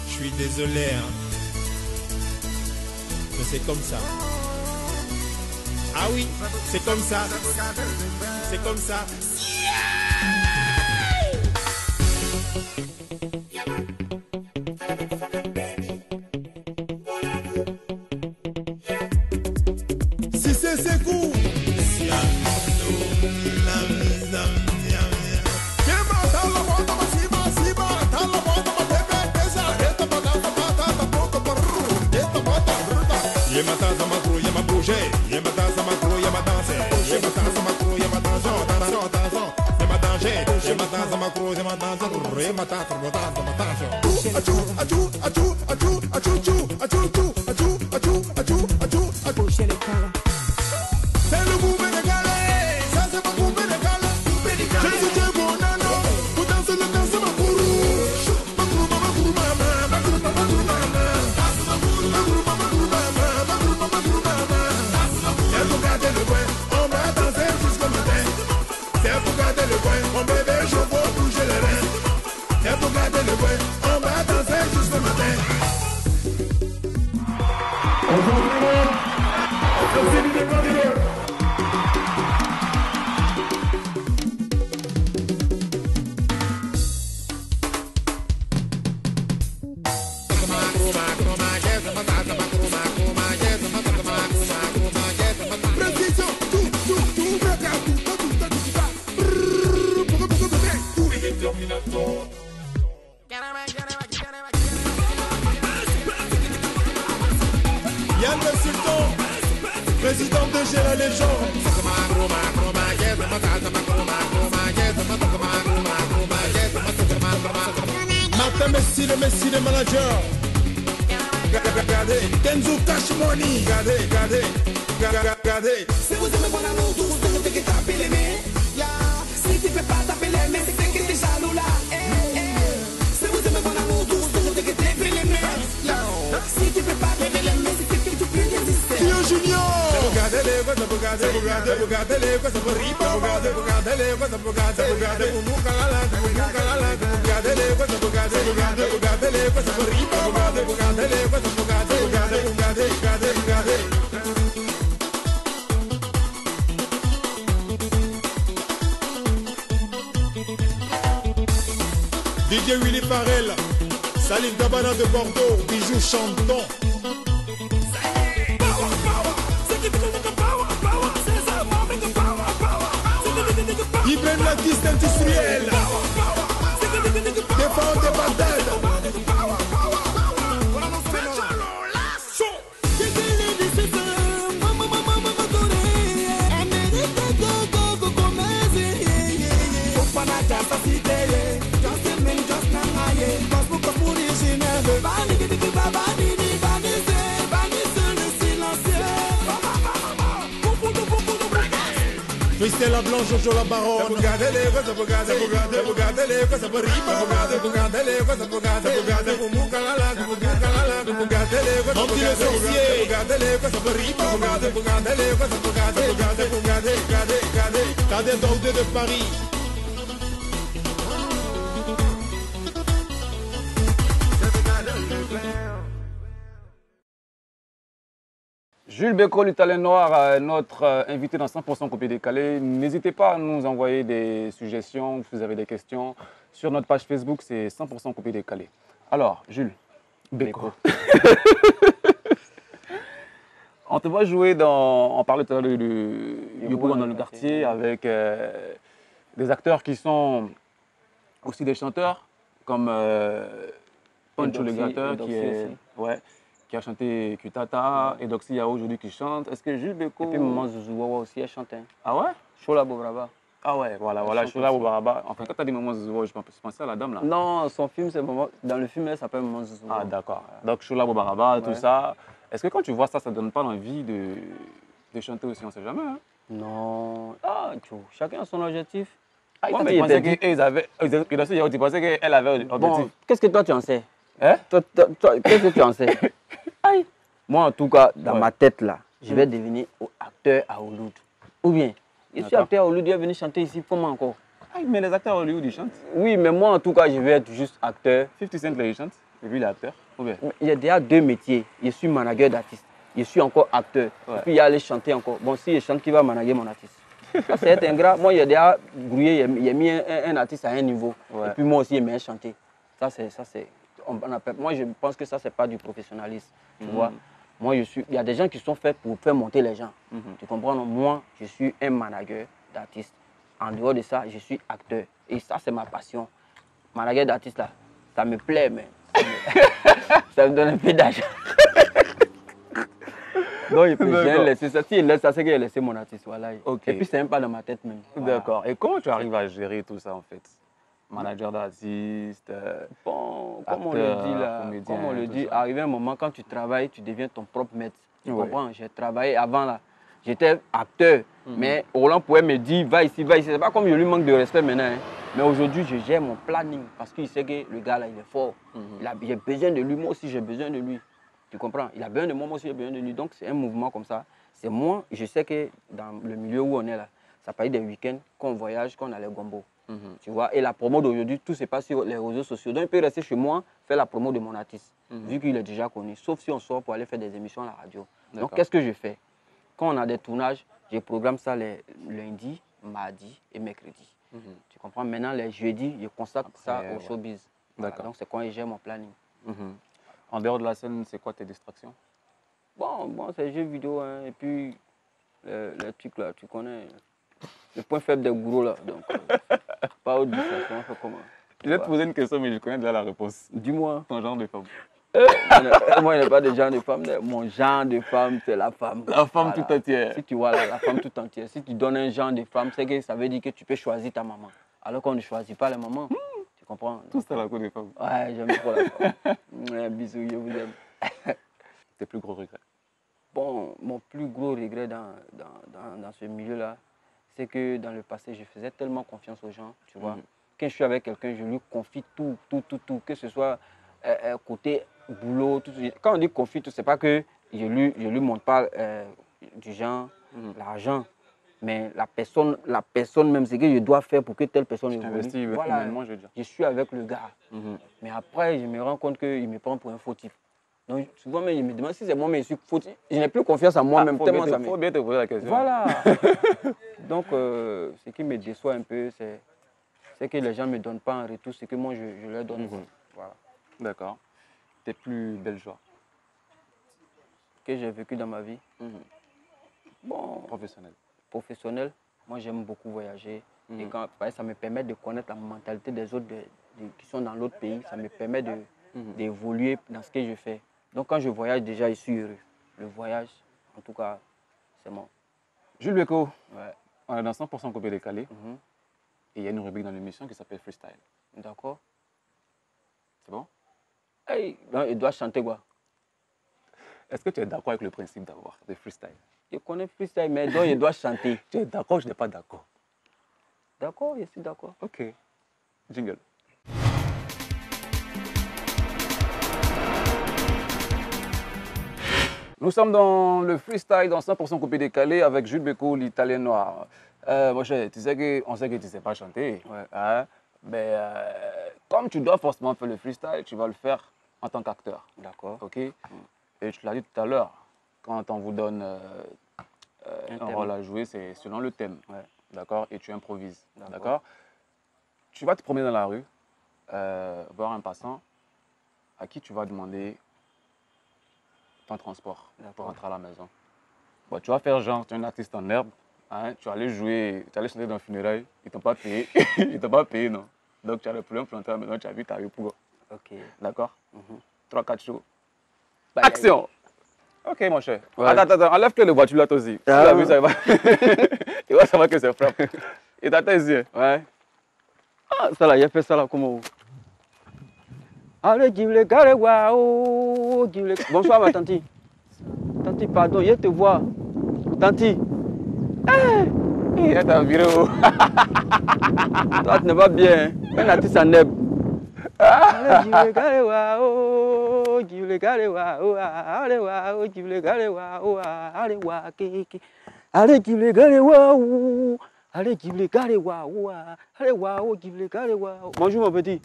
Speaker 10: Je suis désolé, hein. Mais c'est comme ça. Ah oui, c'est comme ça. C'est comme ça. Si c'est cool. C'est le goût décalé, ça c'est ma goût décalé. Je suis Dieu Bonanno, vous dansez le danse ma gourou. Ma gourou, ma gourou, ma gourou, ma gourou, ma c'est pour garder le coin, on va danser jusqu'au matin. C'est pour garder le coin, mon bébé, je veux bouger les reins. C'est pour garder le coin, on va danser jusqu'au matin. Yann le Sultan, président de Gérard Légende. Martin Messi, le Messi, le manager. Regardez, Kenzo Cash Money. Regardez.
Speaker 5: Si vous aimez mon amour, tous vous devez taper les mains. Si tu peux pas taper les mains, c'est que t'es jaloux là. Si vous aimez mon amour, tous vous devez taper les mains. Si tu peux pas taper les mains, c'est que tu peux résister.
Speaker 10: Junior. Regardez les cosa bugate, bugate, bugate le cosa per ripa, bugate le cosa bugate, bugate muca la, bugate le cosa bugate, bugate le cosa per ripa, bugate le cosa bugate, bugate. DJ Willy Farrell, Salim Tabana de Bordeaux, Bijou Chanton. Ibrahim l'artiste industriel, défend des batailles. Christelle la Blanche, Jojo la Baronne. Bugate le cosa bugate, bugate le cosa per ripa, bugate le cosa bugate, muca la, bugate le cosa bugate le cosa per ripa, bugate le cosa bugate. Cadet Daudé de Paris.
Speaker 1: Jules Bécaud, l'Italien noir, notre invité dans 100% Coupé Décalé. N'hésitez pas à nous envoyer des suggestions, si vous avez des questions. Sur notre page Facebook, c'est 100% Coupé Décalé. Alors, Jules Bécaud. On te voit jouer dans... On parlait tout à l'heure du Yobo dans le quartier avec des acteurs qui sont aussi des chanteurs, comme Poncho le Gratteur, qui a chanté Kutata, et Doxy Yao aujourd'hui qui chante. Est-ce que Jules Bécaud...
Speaker 3: Et puis Maman Zouzouawa aussi, elle chante. Hein.
Speaker 1: Ah ouais?
Speaker 3: Chola Bobraba.
Speaker 1: Ah ouais, voilà, Chola Bobraba. Enfin, quand tu as dit Maman Zouzouawa, je pensais à la dame là.
Speaker 3: Non, son film, c'est Maman... Dans le film, elle s'appelle Maman Zouzouawa.
Speaker 1: Ah d'accord. Donc Chola Bobraba, tout ça. Est-ce que quand tu vois ça, ça ne donne pas envie de chanter aussi? On ne sait jamais. Hein?
Speaker 3: Non. Ah, chacun a son objectif.
Speaker 1: Ah, ouais, tu pensais qu'elle avait... Tu pensais qu'elle avait un objectif?
Speaker 3: Bon, qu'est-ce que toi tu en sais? Hein? Qu'est-ce que tu en sais? Aïe. Moi, en tout cas, dans ma tête, là, je vais devenir acteur à Hollywood. Ou bien, je suis acteur à Hollywood, je vais venir chanter ici. Comment encore?
Speaker 1: Ah, mais les acteurs à Hollywood, ils chantent.
Speaker 3: Oui, mais moi, en tout cas, je vais être juste acteur.
Speaker 1: 50 Cent, là, il chante. Et lui, il est acteur. Ou bien?
Speaker 3: Il y a déjà deux métiers. Je suis manager d'artiste. Je suis encore acteur. Et puis, il y a aller chanter encore. Bon, si je chante, qui va manager mon artiste? C'est être ingrat. Moi, il y a déjà brouillé, il a mis un artiste à un niveau. Et puis, moi aussi, il m'a chanter. Ça, c'est... Moi, je pense que ça, c'est pas du professionnalisme. Tu vois? Moi, il y a des gens qui sont faits pour faire monter les gens. Tu comprends? Non? Moi, je suis un manager d'artiste. En dehors de ça, je suis acteur. Et ça, c'est ma passion. Manager d'artiste, là, ça me plaît, mais ça me donne un peu d'argent. Donc, j'ai laissé ça. Si il laisse ça, c'est qu'il a laissé mon artiste. Voilà. Okay. Et puis, c'est même pas dans ma tête même.
Speaker 1: Voilà. D'accord. Et comment tu arrives à gérer tout ça, en fait? Manager d'artiste,
Speaker 3: bon, comme on le dit là, comme on le dit, arrivé un moment quand tu travailles, tu deviens ton propre maître. Tu comprends? J'ai travaillé avant là, j'étais acteur, mais Roland pouvait me dire va ici, va ici. C'est pas comme je lui manque de respect maintenant. Hein. Mais aujourd'hui, je gère mon planning parce qu'il sait que le gars là, il est fort. J'ai besoin de lui, moi aussi j'ai besoin de lui. Tu comprends? Il a besoin de moi, moi aussi j'ai besoin de lui. Donc c'est un mouvement comme ça. C'est moi, je sais que dans le milieu où on est là, ça paye des week-ends, qu'on voyage, qu'on a les gombos. Tu vois, et la promo d'aujourd'hui, tout se passe sur les réseaux sociaux. Donc, il peut rester chez moi, faire la promo de mon artiste, vu qu'il est déjà connu. Sauf si on sort pour aller faire des émissions à la radio. Donc, qu'est-ce que je fais? Quand on a des tournages, je programme ça les lundis, mardi et mercredi. Tu comprends? Maintenant, les jeudis, je consacre ça au showbiz. Voilà. Donc, c'est quand je gère mon planning.
Speaker 1: En dehors de la scène, c'est quoi tes distractions?
Speaker 3: Bon c'est jeux vidéo, hein, et puis les trucs là, tu connais. Le point faible des gros là, donc pas haute distraction, on fait comment?
Speaker 1: Je vais te poser une question, mais je connais déjà la réponse.
Speaker 3: Dis-moi.
Speaker 1: Ton genre de femme.
Speaker 3: Moi, il n'y a pas de genre de femme. Mon genre de femme, c'est la femme.
Speaker 1: La femme tout entière.
Speaker 3: Si tu vois la femme tout entière, si tu donnes un genre de femme, c'est que ça veut dire que tu peux choisir ta maman. Alors qu'on ne choisit pas les mamans. Tu comprends?
Speaker 1: Tout ça, la cour des femmes.
Speaker 3: Ouais, j'aime trop la femme. Bisous, je vous aime.
Speaker 1: Tes plus gros regrets?
Speaker 3: Bon, mon plus gros regret dans ce milieu-là, c'est que dans le passé, je faisais tellement confiance aux gens, tu vois. Quand je suis avec quelqu'un, je lui confie tout, que ce soit côté boulot, tout. Quand on dit confie tout, c'est pas que je lui montre pas du genre, l'argent. Mais la personne même, c'est que je dois faire pour que telle personne évolue.
Speaker 1: Investis humainement, je veux dire.
Speaker 3: Je suis avec le gars. Mais après, je me rends compte qu'il me prend pour un fautif. Donc souvent, même, il me demande si c'est moi, mais je suis fautif. Je n'ai plus confiance en moi-même.
Speaker 1: Il faut bien te poser la question.
Speaker 3: Voilà. Donc, ce qui me déçoit un peu, c'est que les gens ne me donnent pas en retour ce que moi, je leur donne. Voilà.
Speaker 1: D'accord. Tes plus belles joies
Speaker 3: Que j'ai vécu dans ma vie. Bon, professionnel, moi j'aime beaucoup voyager. Et quand ça me permet de connaître la mentalité des autres qui sont dans l'autre pays. Ça me permet d'évoluer dans ce que je fais. Donc quand je voyage déjà, je suis heureux. Le voyage, en tout cas, c'est mon.
Speaker 1: Jules Beko, on est dans 100% coupé décalé. Et il y a une rubrique dans l'émission qui s'appelle Freestyle.
Speaker 3: D'accord.
Speaker 1: C'est bon?
Speaker 3: Hey, il doit chanter quoi?
Speaker 1: Est-ce que tu es d'accord avec le principe d'avoir des freestyle?
Speaker 3: Je connais freestyle, mais donc il doit chanter.
Speaker 1: Tu es d'accord ou je n'ai pas d'accord?
Speaker 3: D'accord, je suis d'accord.
Speaker 1: Ok. Jingle. Nous sommes dans le freestyle dans 100% coupé décalé avec Jules Beko, l'Italien noir. Mon cher, tu sais qu'on sait que tu ne sais pas chanter. Hein? Mais comme tu dois forcément faire le freestyle, tu vas le faire en tant qu'acteur.
Speaker 3: D'accord.
Speaker 1: Ok. Et tu l'as dit tout à l'heure, quand on vous donne un rôle à jouer, c'est selon le thème. D'accord. Et tu improvises. D'accord. Tu vas te promener dans la rue, voir un passant à qui tu vas demander ton transport pour rentrer à la maison. Bon, tu vas faire genre, tu es un artiste en herbe, hein, tu vas aller jouer, tu vas aller chanter dans le funérail, ils ne t'ont pas payé, ils ne t'ont pas payé, non. Donc tu as le problème pour rentrer à la maison, tu as vu, tu as eu pour.
Speaker 3: Ok.
Speaker 1: D'accord. 3-4 shows. Action! Ok, mon cher. Attends, enlève-toi les voitures là, toi aussi. Tu as vu ça, il va savoir que c'est frappe. Et t'as tes yeux.
Speaker 3: Ouais. Ah, ça là, il a fait ça là, comment? Allez, dis-le, carré, waouh, dis-le. Bonsoir, ma tante. Tante, pardon, je te vois. Tante.
Speaker 1: Il t'a viré où?
Speaker 3: Toi, tu ne vas bien. Un artiste en neb. Allez, dis-le, carré, waouh, dis-le, carré, waouh, allez, waouh, dis-le, carré, waouh, allez, waouh, kiki. Allez, dis-le, carré, waouh. Allez, dis-le, carré, waouh, allez, waouh, dis-le, carré, waouh. Bonjour, mon petit.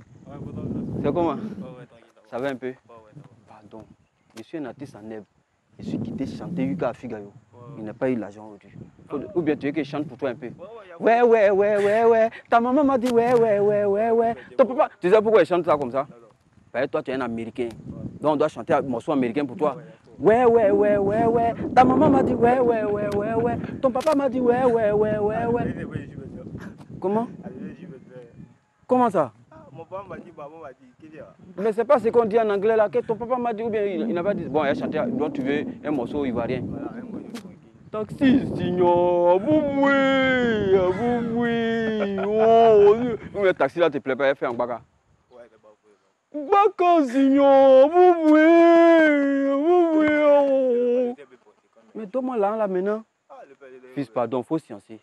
Speaker 3: C'est comment? Ça va un peu? Pardon. Je suis un artiste en herbe. Je suis quitté chanter Yuka Figayo. Il n'a pas eu l'argent aujourd'hui. Ou bien tu veux que je chante pour toi un peu? Ouais. Ta maman m'a dit ouais. Ton papa, tu sais pourquoi je chante ça comme ça? Parce que toi tu es un Américain. Donc on doit chanter un morceau américain pour toi. Ouais. Ta maman m'a dit ouais. Ton papa m'a dit ouais. Comment? Comment ça?
Speaker 11: Mon papa m'a dit, maman m'a dit.
Speaker 3: Mais c'est pas ce qu'on dit en anglais là, que ton papa m'a dit ou bien il n'a pas dit. Bon, il a chanté, donc tu veux un morceau ivoirien.
Speaker 11: Voilà, un morceau.
Speaker 3: Taxi, signor, vous ou le taxi là te plaît pas, il fait un baka.
Speaker 11: Ouais, c'est pas pour
Speaker 3: Baka, signor, vous Mais donne-moi là maintenant. Fils, pardon, faut sciencer.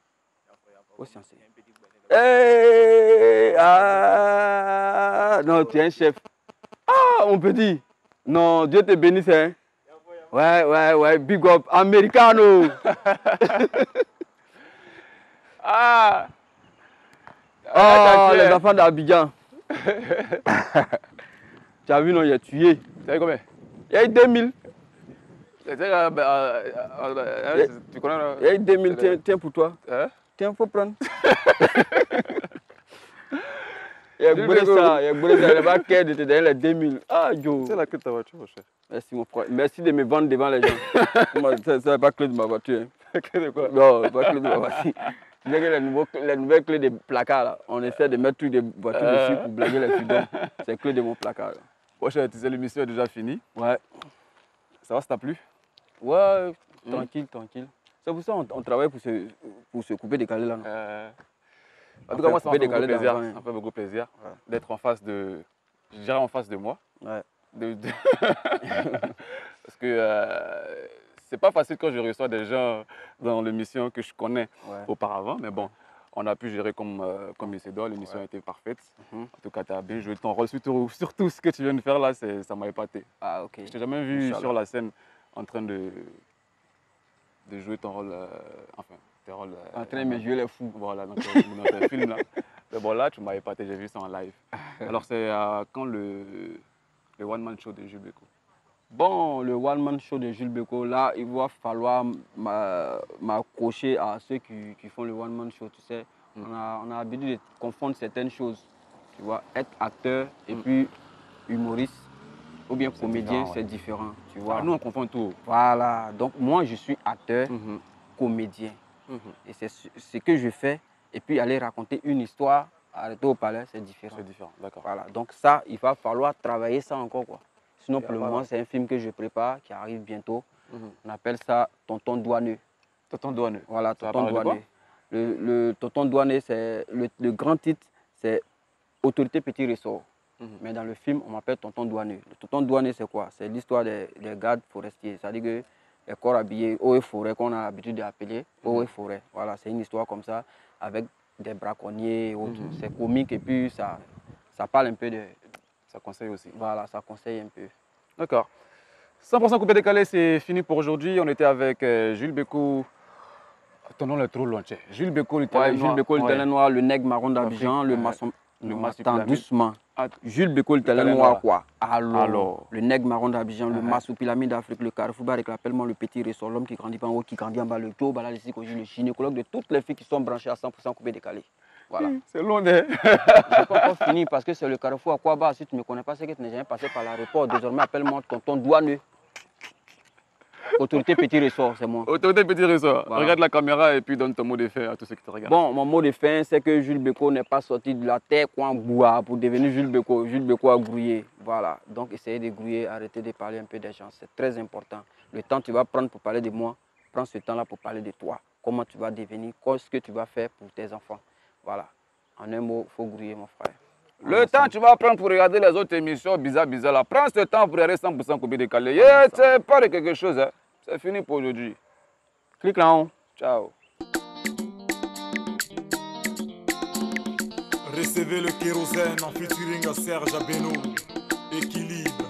Speaker 3: Faut sciencer. Non, tu es un chef. Ah, mon petit. Non, Dieu te bénisse, hein. Ouais, big up, americano. Les enfants d'Abidjan. Tu as vu, non, il a tué.
Speaker 1: Tu as eu combien?
Speaker 3: Il y a eu 2000.
Speaker 1: Tu connais?
Speaker 3: Il y a eu 2000, tiens pour toi. Tiens, faut prendre. Il y a Bouressa, il va de te donner les 2000. Ah, Joe.
Speaker 1: C'est la clé de ta voiture, mon cher.
Speaker 3: Merci, mon frère. Merci de me vendre devant les gens. Ça n'est pas clé de ma voiture.
Speaker 1: Clé de quoi?
Speaker 3: Non, pas clé de ma voiture. Tu sais que les nouvelles clés des placards, là, on essaie de mettre toutes des voitures dessus pour blaguer les fidèles. C'est clé de mon placard. Là.
Speaker 1: Mon cher, tu sais, l'émission est déjà finie.
Speaker 3: Ouais.
Speaker 1: Ça va, ça t'a plu?
Speaker 3: Ouais, tranquille. C'est pour ça qu'on travaille pour se couper décaler là. Non?
Speaker 1: En tout cas, moi, ça me fait beaucoup plaisir d'être en face de, je dirais en face de moi.
Speaker 3: Ouais.
Speaker 1: Parce que c'est pas facile quand je reçois des gens dans l'émission que je connais auparavant, mais bon, on a pu gérer comme il se doit, l'émission a été parfaite. En tout cas, tu as bien joué ton rôle, surtout ce que tu viens de faire là, ça m'a épaté.
Speaker 3: Ah, ok.
Speaker 1: Je t'ai jamais vu sur la scène en train de de jouer ton rôle, enfin, tes rôles.
Speaker 3: En train de me jouer les fous.
Speaker 1: Voilà, donc dans tes films là. Mais bon, là, tu m'as épaté, j'ai vu ça en live. Alors, c'est quand le one-man show de Jules Bécaud?
Speaker 3: Bon, le one-man show de Jules Bécaud, là, il va falloir m'accrocher à ceux qui font le one-man show, tu sais. On a l'habitude de confondre certaines choses, tu vois. Être acteur et puis humoriste ou bien comédien, c'est différent, tu vois.
Speaker 1: Ah, nous, on confond tout.
Speaker 3: Voilà, donc moi, je suis acteur, comédien. Et c'est ce que je fais. Et puis aller raconter une histoire, arrêter au palais, c'est différent.
Speaker 1: C'est différent, d'accord.
Speaker 3: Voilà, donc ça, il va falloir travailler ça encore, quoi. Sinon, pour le moment, c'est un film que je prépare, qui arrive bientôt. On appelle ça Tonton Douaneux.
Speaker 1: Tonton Douaneux.
Speaker 3: Voilà, Tonton Douaneux. Le Tonton Douaneux, c'est le grand titre, c'est Autorité Petit Ressort. Mais dans le film, on m'appelle Tonton Douaneux. Le Tonton Douaneux, c'est quoi? C'est l'histoire des gardes forestiers. C'est-à-dire que les corps habillés, eau et forêt, qu'on a l'habitude d'appeler eau et forêt. Voilà, c'est une histoire comme ça, avec des braconniers et autres. C'est comique et puis ça parle un peu de...
Speaker 1: Ça conseille aussi.
Speaker 3: Voilà, ça conseille un peu.
Speaker 1: D'accord. 100% coupé décalé, c'est fini pour aujourd'hui. On était avec Jules Bécaud. Ton nom est trop long. Jules Bécaud, l'Italien noir.
Speaker 3: Jules Bécaud, l'Italien noir, le nègre marron d'Abidjan, le maçon... Attends, doucement. Jules Bécaud, l'Italien noir, quoi. Alors, le nègre marron d'Abidjan, le marsupilami d'Afrique, le carrefour avec l'appellement le petit ressort, l'homme qui grandit pas en haut, qui grandit en bas, le Joe, le gynécologue de toutes les filles qui sont branchées à 100% coupé décalé. Voilà.
Speaker 1: C'est long, hein?
Speaker 3: Je n'ai pas encore fini parce que c'est le carrefour à quoi bas. Si tu ne me connais pas, c'est que tu n'es jamais passé par l'aéroport. Désormais, appelle-moi Tonton Douaneux. Autorité Petit Ressort, c'est moi.
Speaker 1: Autorité Petit Ressort. Voilà. Regarde la caméra et puis donne ton mot de fin à tous ceux qui te regardent.
Speaker 3: Bon, mon mot de fin, c'est que Jules Bécaud n'est pas sorti de la terre quoi, bois pour devenir Jules Bécaud. Jules Bécaud a grouillé. Voilà. Donc, essayez de grouiller, arrêtez de parler un peu des gens. C'est très important. Le temps que tu vas prendre pour parler de moi, prends ce temps-là pour parler de toi. Comment tu vas devenir, qu'est-ce que tu vas faire pour tes enfants. Voilà. En un mot, il faut grouiller, mon frère.
Speaker 1: Le temps que tu vas prendre pour regarder les autres émissions bizarres là. Prends ce temps pour regarder 100% coupé décalé. C'est pas de quelque chose. Hein. C'est fini pour aujourd'hui.
Speaker 3: Clique là-haut.
Speaker 1: Ciao.
Speaker 10: Recevez le kérosène en featuring à Serge Abeno, Équilibre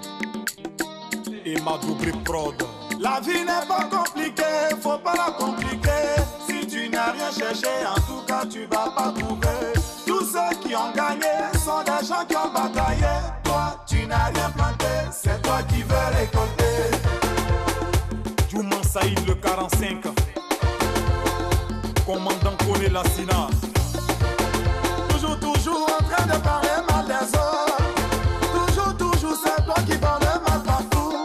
Speaker 10: et ma double prod.
Speaker 2: La vie n'est pas compliquée, faut pas la compliquer. Si tu n'as rien cherché, en tout cas tu vas pas trouver. Tous ceux qui ont gagné sont des gens qui ont bataillé. Toi, tu n'as rien planté, c'est toi qui veux récolter.
Speaker 10: Jouman Saïd le 45, commandant Koné Lassina.
Speaker 2: Toujours en train de parler mal des autres. Toujours, c'est toi qui parles mal partout.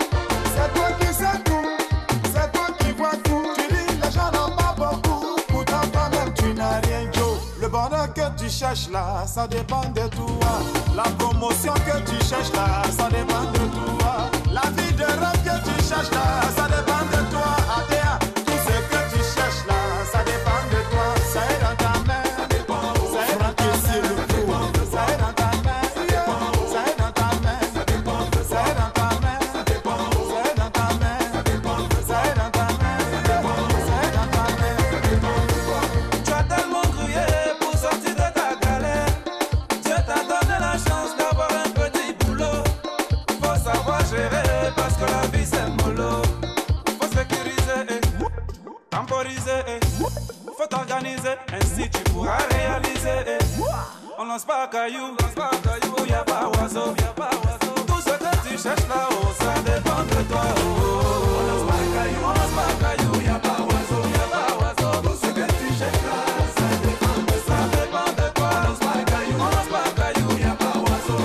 Speaker 2: C'est toi qui sais tout, c'est toi qui vois tout. Tu dis les gens n'ont pas beaucoup, pourtant toi-même tu n'as rien. Joe, le bonheur que tu cherches là, ça dépend de toi. La promotion que tu cherches là, ça dépend de toi. La vie de rêve que tu cherches là, ça dépend de toi. ADA, tout ce que tu cherches là, ça dépend de toi. Ça est dans ta main, ça dépend. Ça est dans ta main, ça est dans ta main, ça est dans ta main, ça dépend. Ça est dans ta main, ça dépend. Ça est dans ta main, ça dépend. Ça est dans ta main, ça dépend. Ça est dans ta main, ça dépend.
Speaker 4: Tu as tellement grouillé pour sortir de ta galère. Dieu t'a donné la chance d'avoir un petit boulot. Faut savoir gérer parce que la vie c'est mollo. Faut sécuriser, temporiser, faut t'organiser, ainsi tu pourras réaliser. On lance pas caillou, où y a pas oiseau. Tout ce que tu cherches là-haut, ça dépend de toi. On lance pas caillou, y a pas oiseau, Tout ce que tu cherches là, ça dépend de toi. On lance pas caillou, y a pas oiseau,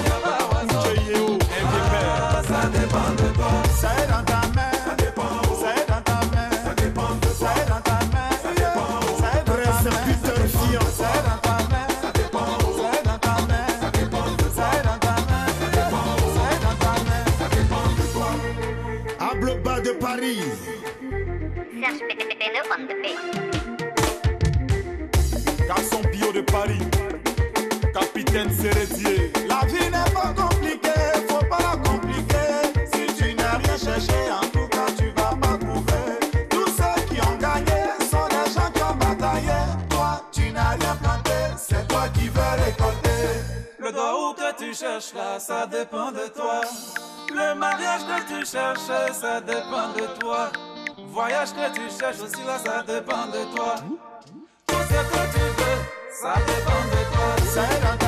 Speaker 4: ça dépend de toi.
Speaker 2: Ça est dans ta main, ça dépend. Ça est dans ta main, ça dépend de toi. Ça est dans ta main, ça dépend. Ça est dans ta main, ça dépend. Ça est dans ta main, ça dépend. Ça est dans ta main, ça dépend. Ça est dans ta main, ça dépend. Ça est dans ta main, ça dépend de toi.
Speaker 7: Abloba de Paris.
Speaker 6: Serge Bécaud on the beat.
Speaker 10: Garçon bio de Paris, capitaine Sérédier.
Speaker 2: La vie n'est pas compliquée, faut pas la compliquer. Si tu n'as rien cherché, en tout cas tu vas pas trouver. Tous ceux qui ont gagné sont des gens qui ont bataillé. Toi, tu n'as rien planté, c'est toi qui veux récolter.
Speaker 4: Le doigt que tu cherches là, ça dépend de toi. Le mariage que tu cherches, ça dépend de toi. voyage que tu cherches aussi là, ça dépend de toi. Tout ce que tu veux, ça dépend de toi.